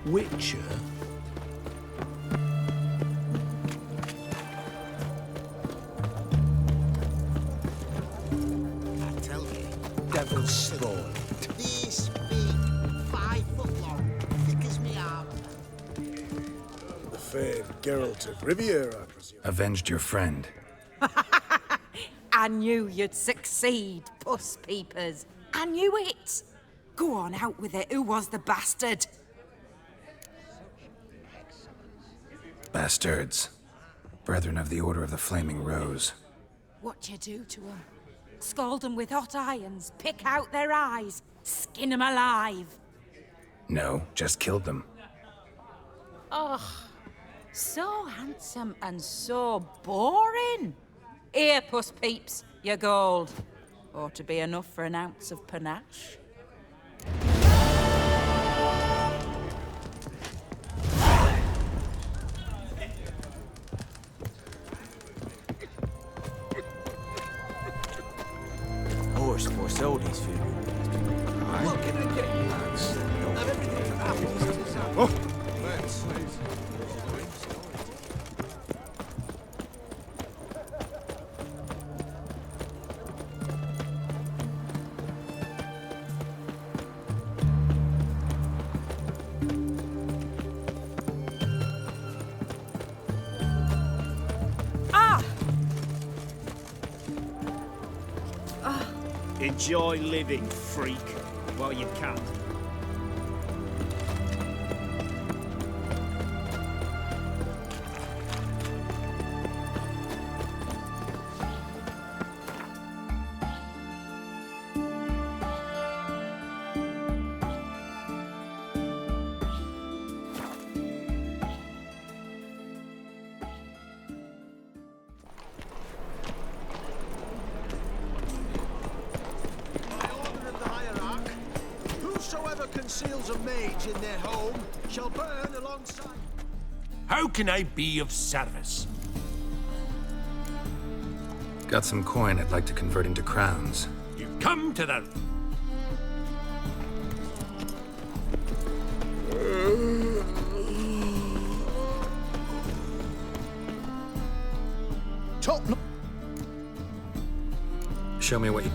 Witcher? I tell you, devil's spawn. This big, 5 foot long, thick as me arm. The famed Geralt of Rivia, I presume. Avenged your friend. I knew you'd succeed, puss peepers. I knew it. Go on, out with it. Who was the bastard? Bastards. Brethren of the Order of the Flaming Rose. What you do to them? Scald them with hot irons, pick out their eyes, skin them alive. No, just killed them. Oh, so handsome and so boring. Here, puss peeps, your gold. Ought to be enough for an ounce of panache. Horse foresold his funeral. What can I get you, lads? Of everything that happens to Oh. Enjoy living, freak, while you can. Whosoever conceals a mage in their home shall burn alongside. How can I be of service? Got some coin I'd like to convert into crowns. You've come to the... Show me what you...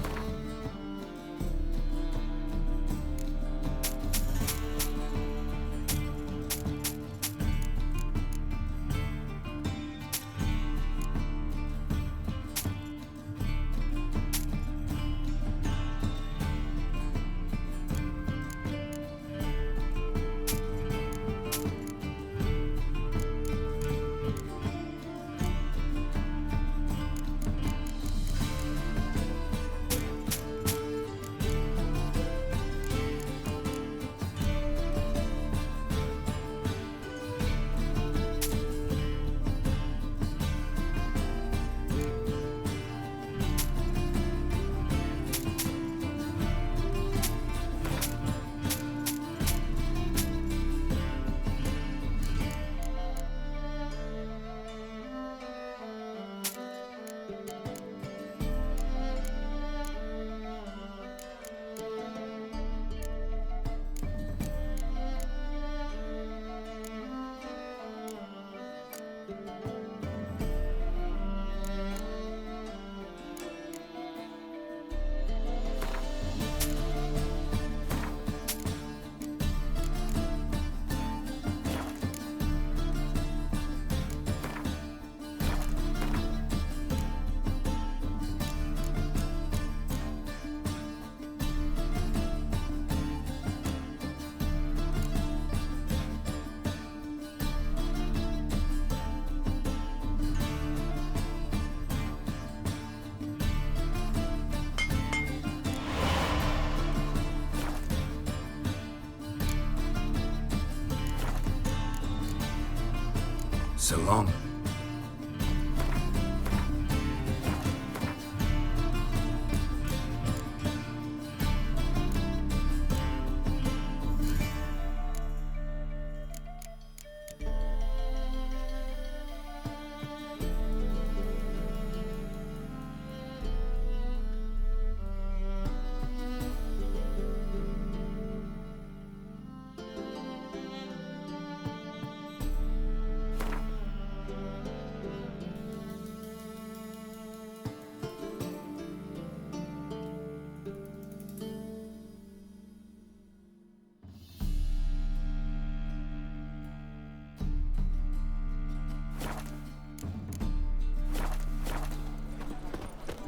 So long.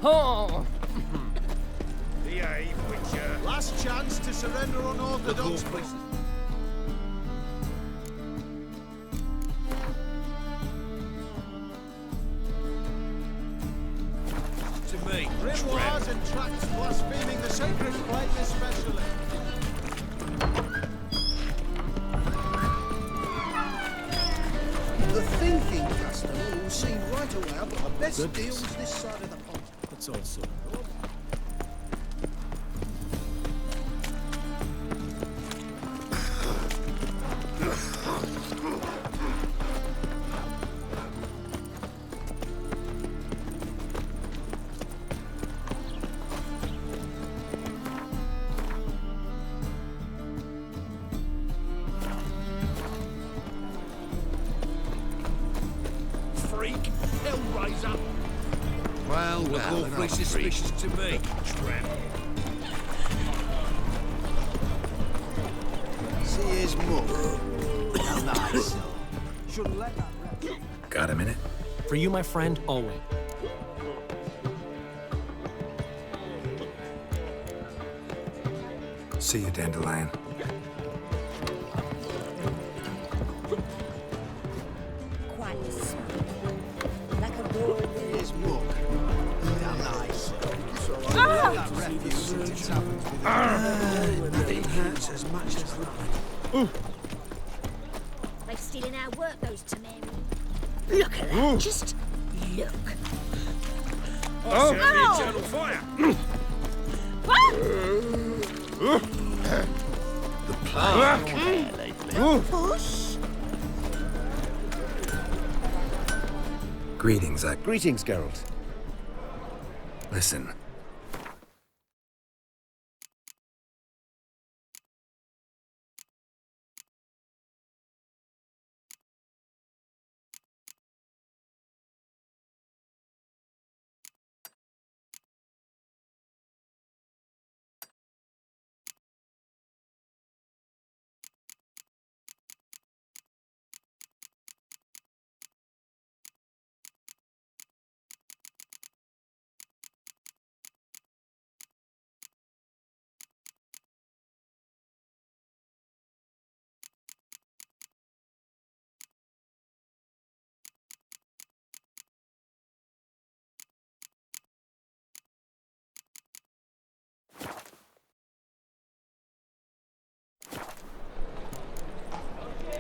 Oh! Behave, Witcher. Last chance to surrender unorthodox places. To me, Grimoires and tracts blaspheming the sacred flame especially. The thinking customer will see right away I've got the best deals this side of the pond. That's all sorted. Hellraiser! Well, Look awfully suspicious to me, tramp. See his mother. Nice. Should let that rest. Got a minute? For you, my friend, always. See you, Dandelion. Quite smooth. Like a roll. Here's Mook. Damn nice. Nothing hurts as much as that. They're stealing our work, those Temeri. Look at that. Just look. I see the eternal fire. The plague. Push. Greetings, Greetings, Geralt. Listen.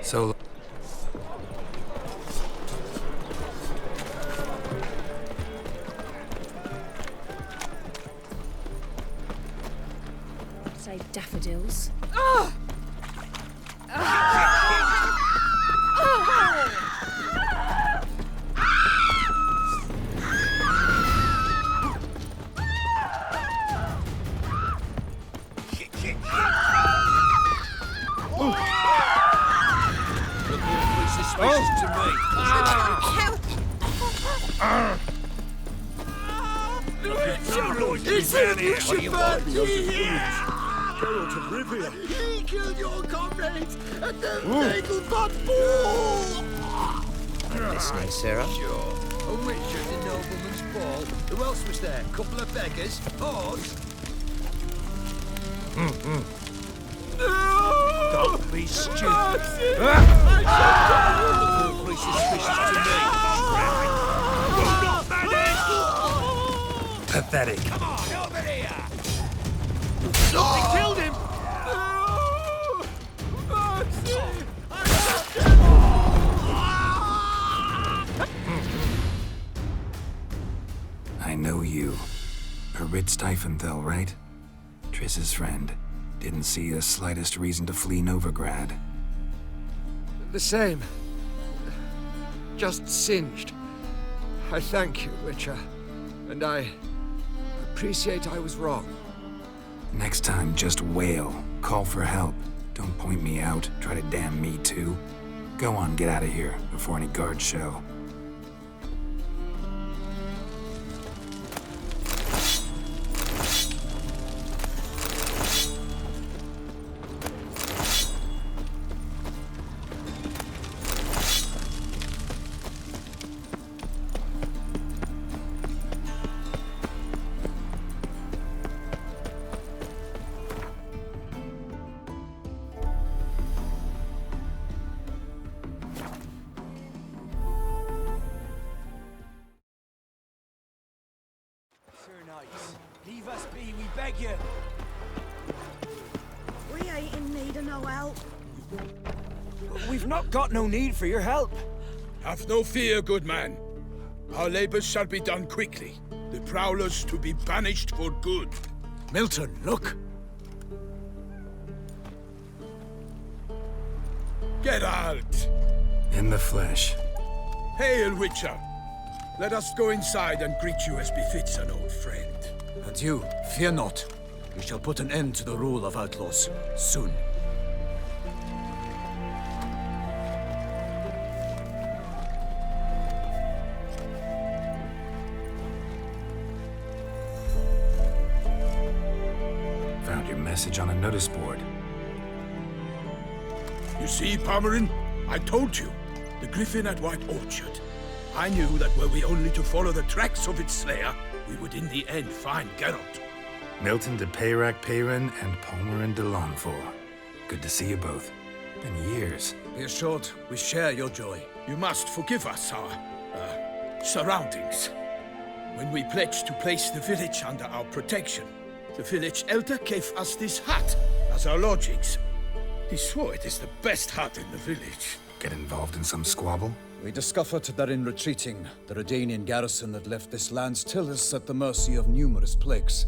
So... Say daffodils. Suspicious to me. It's a Lucifer! Geralt of Rivia. He killed your comrades at the fatal ball! Listening, Sarah? Sure. A witch at the nobleman's ball. Who else was there? Couple of beggars? Horse? Don't be stupid. Awfully suspicious to me. You're not manic. Pathetic. Come on, over here. They killed him. I know you. Rit Stiefenthal, right? Triss's friend. Didn't see the slightest reason to flee Novigrad. The same. Just singed. I thank you, Witcher. And I appreciate I was wrong. Next time, just wail. Call for help. Don't point me out. Try to damn me too. Go on, get out of here before any guards show. Leave us be, we beg you. We ain't in need of no help. We've not got no need for your help. Have no fear, good man. Our labors shall be done quickly. The prowlers to be banished for good. Milton, look. Geralt! In the flesh. Hail, Witcher! Let us go inside and greet you as befits an old friend. And you, fear not. We shall put an end to the rule of outlaws, soon. Found your message on a notice board. You see, Pomeran? I told you. The griffin at White Orchard. I knew that were we only to follow the tracks of its slayer, we would in the end find Geralt. Milton de Peyrac Peyran and Palmerin de Lonfort. Good to see you both. Been years. Be assured, we share your joy. You must forgive us our surroundings. When we pledged to place the village under our protection, the village elder gave us this hut as our lodgings. He swore it is the best hut in the village. Get involved in some squabble? We discovered that in retreating, the Redanian garrison had left this land still is at the mercy of numerous plagues.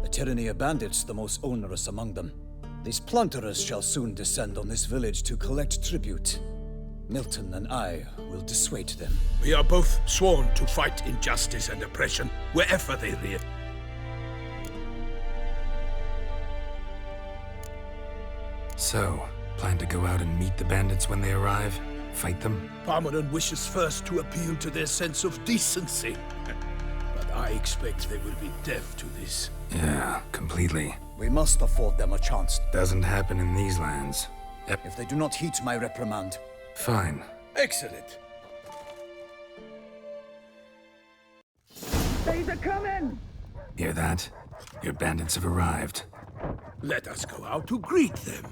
The tyranny of bandits the most onerous among them. These plunderers shall soon descend on this village to collect tribute. Milton and I will dissuade them. We are both sworn to fight injustice and oppression wherever they rear. So, plan to go out and meet the bandits when they arrive? Fight them? Palmerin wishes first to appeal to their sense of decency. But I expect they will be deaf to this. Yeah, completely. We must afford them a chance. Doesn't happen in these lands. If they do not heed my reprimand. Fine. Excellent. They're coming! Hear that? Your bandits have arrived. Let us go out to greet them.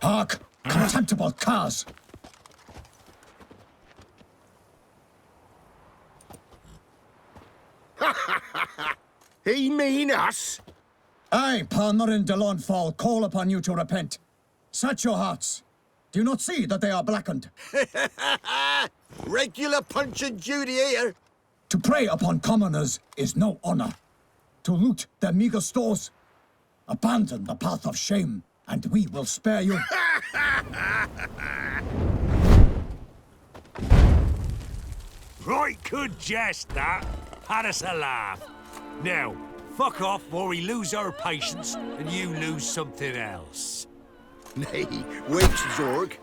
Hark! Contemptible curs! He mean us? I, Palmerin de Lonfort, call upon you to repent. Set your hearts. Do you not see that they are blackened? Regular Punch and Judy here. To prey upon commoners is no honor. To loot their meager stores, abandon the path of shame, and we will spare you. Right good jest, that. Had us a laugh. Now, fuck off or we lose our patience and you lose something else. Nay, wait, Zorg.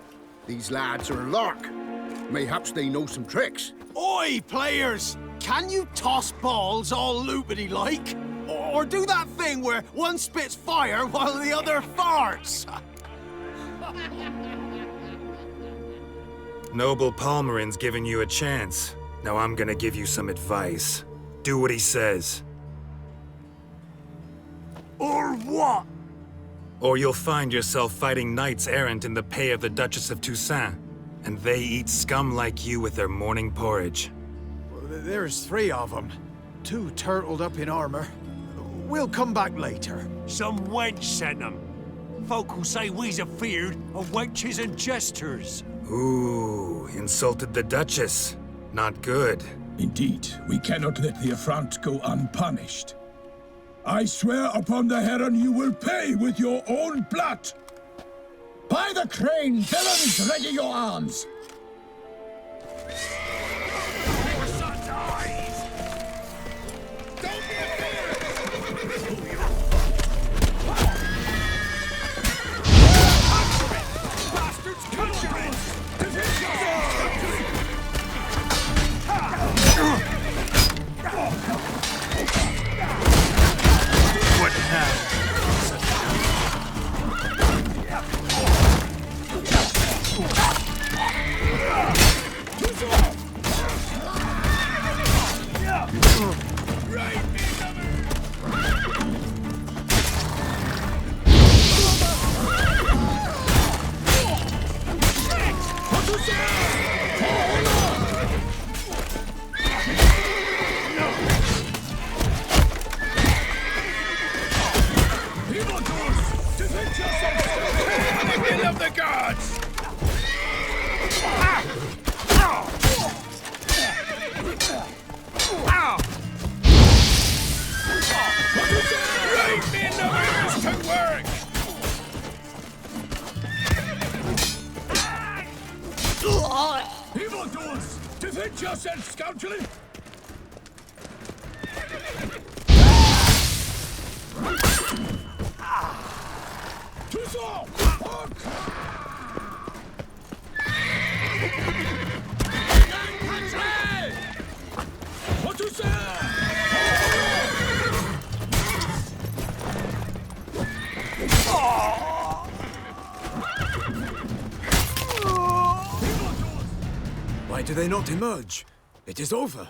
These lads are a lark. Mayhaps they know some tricks. Oi, players! Can you toss balls all loopity-like? Or do that thing where one spits fire while the other farts? Noble Palmerin's giving you a chance. Now I'm gonna give you some advice. Do what he says. Or what? Or you'll find yourself fighting knights errant in the pay of the Duchess of Toussaint. And they eat scum like you with their morning porridge. There's 3 of them. 2 turtled up in armor. We'll come back later. Some wench sent them. Folk who say we's afeard of wenches and jesters. Ooh, insulted the Duchess. Not good. Indeed, we cannot let the affront go unpunished. I swear upon the Heron you will pay with your own blood! By the crane, villains, ready your arms! What now? Of the gods! Right men of ours to work! Evildoers, defend yourselves, scoundrel! Why do they not emerge? It is over.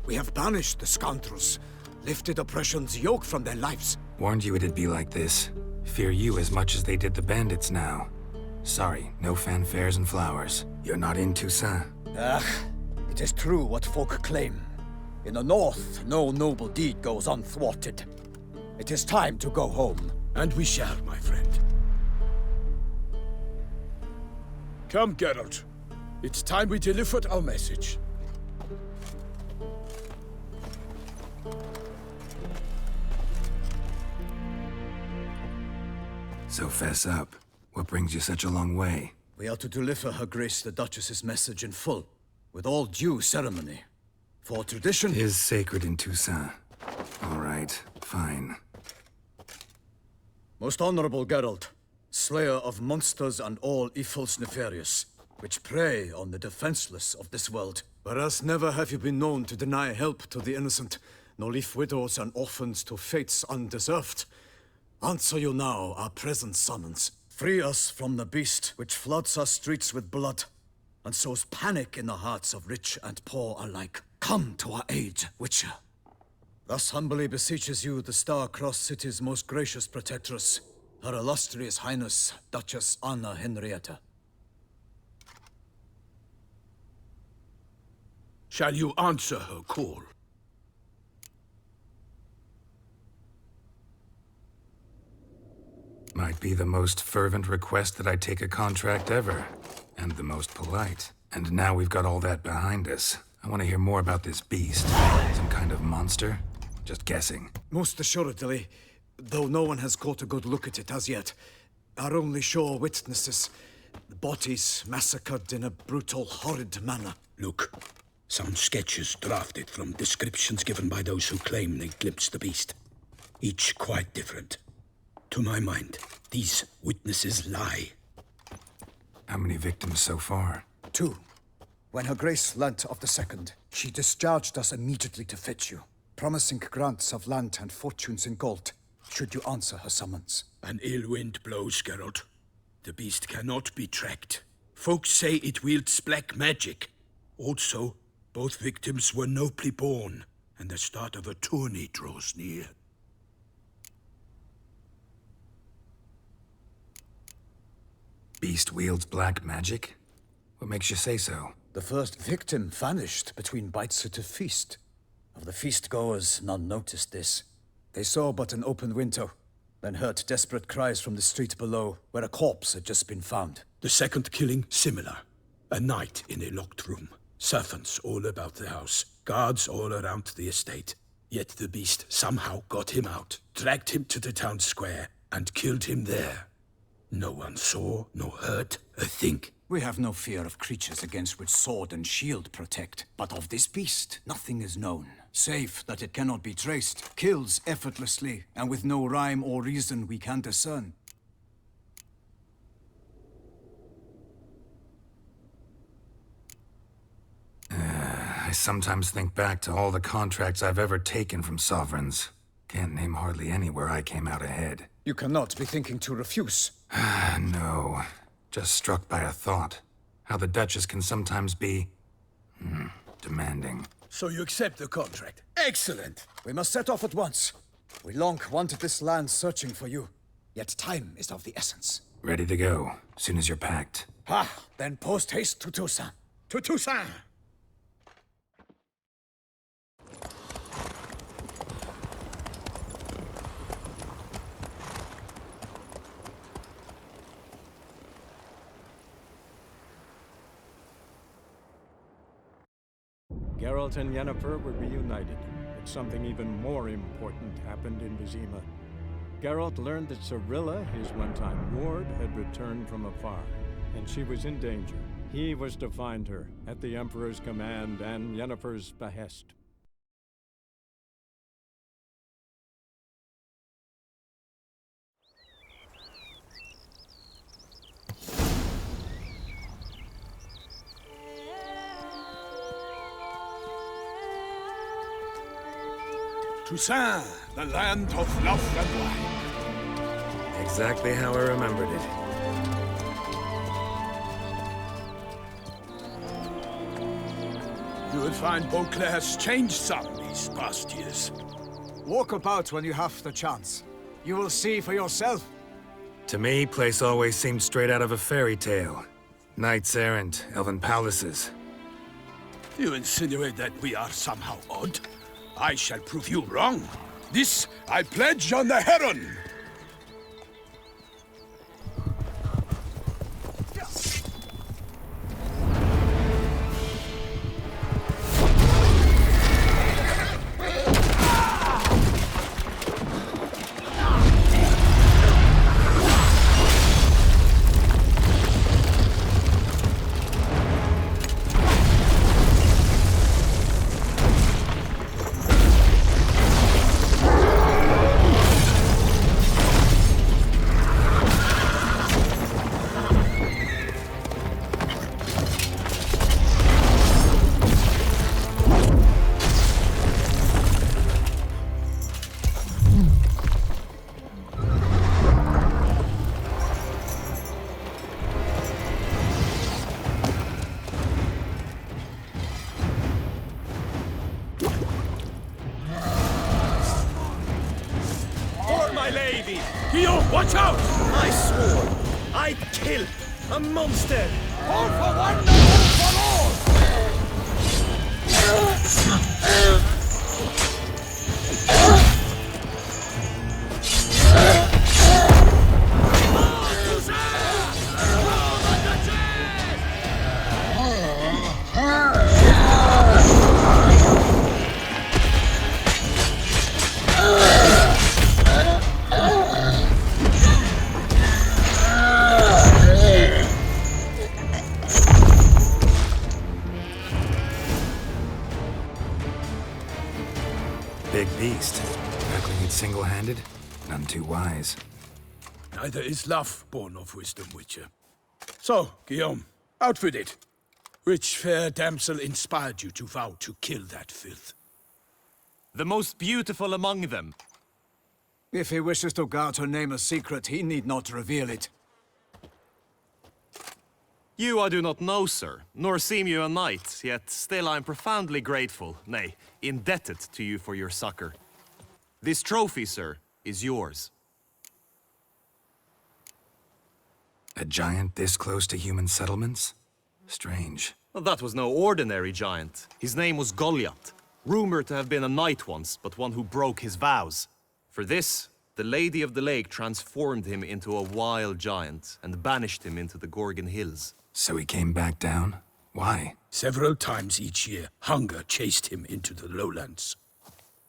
We have banished the scoundrels, lifted oppression's yoke from their lives. Warned you it'd be like this. Fear you as much as they did the bandits now. Sorry, no fanfares and flowers. You're not in Toussaint. It is true what folk claim. In the north, no noble deed goes unthwarted. It is time to go home. And we shall, my friend. Come, Geralt. It's time we delivered our message. So fess up. What brings you such a long way? We are to deliver Her Grace the Duchess's message in full, with all due ceremony. For tradition is sacred in Toussaint. All right, fine. Most honorable Geralt, slayer of monsters and all evils nefarious, which prey on the defenseless of this world. Whereas never have you been known to deny help to the innocent, nor leave widows and orphans to fates undeserved. Answer you now our present summons. Free us from the beast which floods our streets with blood, and sows panic in the hearts of rich and poor alike. Come to our aid, Witcher. Thus humbly beseeches you the Star-Crossed City's most gracious protectress, Her Illustrious Highness, Duchess Anna Henrietta. Shall you answer her call? Might be the most fervent request that I take a contract ever. And the most polite. And now we've got all that behind us. I want to hear more about this beast. Some kind of monster? Just guessing. Most assuredly, though no one has caught a good look at it as yet. Our only sure witnesses. The bodies massacred in a brutal, horrid manner. Look, some sketches drafted from descriptions given by those who claim they glimpsed the beast. Each quite different. To my mind, these witnesses lie. How many victims so far? 2. When Her Grace learnt of the second, she discharged us immediately to fetch you, promising grants of land and fortunes in gold, should you answer her summons. An ill wind blows, Geralt. The beast cannot be tracked. Folks say it wields black magic. Also, both victims were nobly born, and the start of a tourney draws near. Beast wields black magic? What makes you say so? The first victim vanished between bites at a feast. Of the feast-goers, none noticed this. They saw but an open window, then heard desperate cries from the street below, where a corpse had just been found. The second killing, similar. A night in a locked room. Servants all about the house. Guards all around the estate. Yet the beast somehow got him out, dragged him to the town square, and killed him there. No one saw, nor heard a thing. We have no fear of creatures against which sword and shield protect. But of this beast, nothing is known, save that it cannot be traced, kills effortlessly, and with no rhyme or reason we can discern. I sometimes think back to all the contracts I've ever taken from sovereigns. Can't name hardly any where I came out ahead. You cannot be thinking to refuse. No. Just struck by a thought. How the Duchess can sometimes be... demanding. So you accept the contract. Excellent! We must set off at once. We long wanted this land searching for you. Yet time is of the essence. Ready to go, soon as you're packed. Then post haste to Toussaint. To Toussaint! Geralt and Yennefer were reunited, but something even more important happened in Vizima. Geralt learned that Cirilla, his one-time ward, had returned from afar, and she was in danger. He was to find her, at the Emperor's command and Yennefer's behest. Toussaint, the land of love and wine. Exactly how I remembered it. You will find Beauclair has changed some these past years. Walk about when you have the chance. You will see for yourself. To me, place always seemed straight out of a fairy tale. Knights errant, elven palaces. You insinuate that we are somehow odd? I shall prove you wrong. This I pledge on the Heron! Guillaume, watch out! I swore I'd kill a monster! All for one, all for all! Big beast. Tackling it single-handed? None too wise. Neither is love born of wisdom, Witcher. So, Guillaume, out with it. Which fair damsel inspired you to vow to kill that filth? The most beautiful among them. If he wishes to guard her name a secret, he need not reveal it. You I do not know, sir, nor seem you a knight, yet still I am profoundly grateful, nay, indebted to you for your succor. This trophy, sir, is yours. A giant this close to human settlements? Strange. Well, that was no ordinary giant. His name was Goliath, rumored to have been a knight once, but one who broke his vows. For this, the Lady of the Lake transformed him into a wild giant and banished him into the Gorgon Hills. So he came back down? Why? Several times each year, hunger chased him into the lowlands.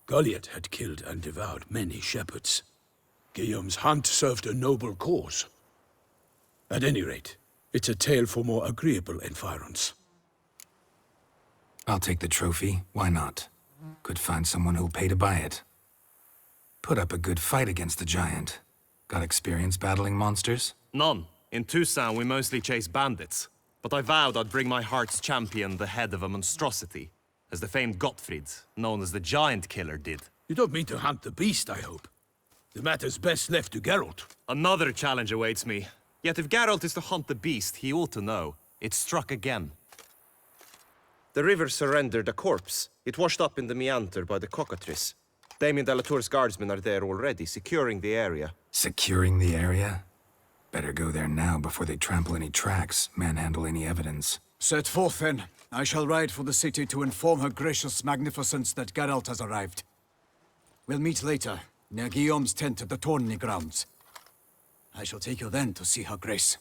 Goliath had killed and devoured many shepherds. Guillaume's hunt served a noble cause. At any rate, it's a tale for more agreeable environs. I'll take the trophy. Why not? Could find someone who'll pay to buy it. Put up a good fight against the giant. Got experience battling monsters? None. In Toussaint, we mostly chase bandits. But I vowed I'd bring my heart's champion the head of a monstrosity, as the famed Gottfried, known as the Giant Killer, did. You don't mean to hunt the beast, I hope. The matter's best left to Geralt. Another challenge awaits me. Yet if Geralt is to hunt the beast, he ought to know. It struck again. The river surrendered a corpse. It washed up in the meander by the cockatrice. Damien de la Tour's guardsmen are there already, securing the area. Securing the area? Better go there now before they trample any tracks, manhandle any evidence. Set forth then. I shall ride for the city to inform her gracious magnificence that Geralt has arrived. We'll meet later, near Guillaume's tent at the Tourney grounds. I shall take you then to see her grace.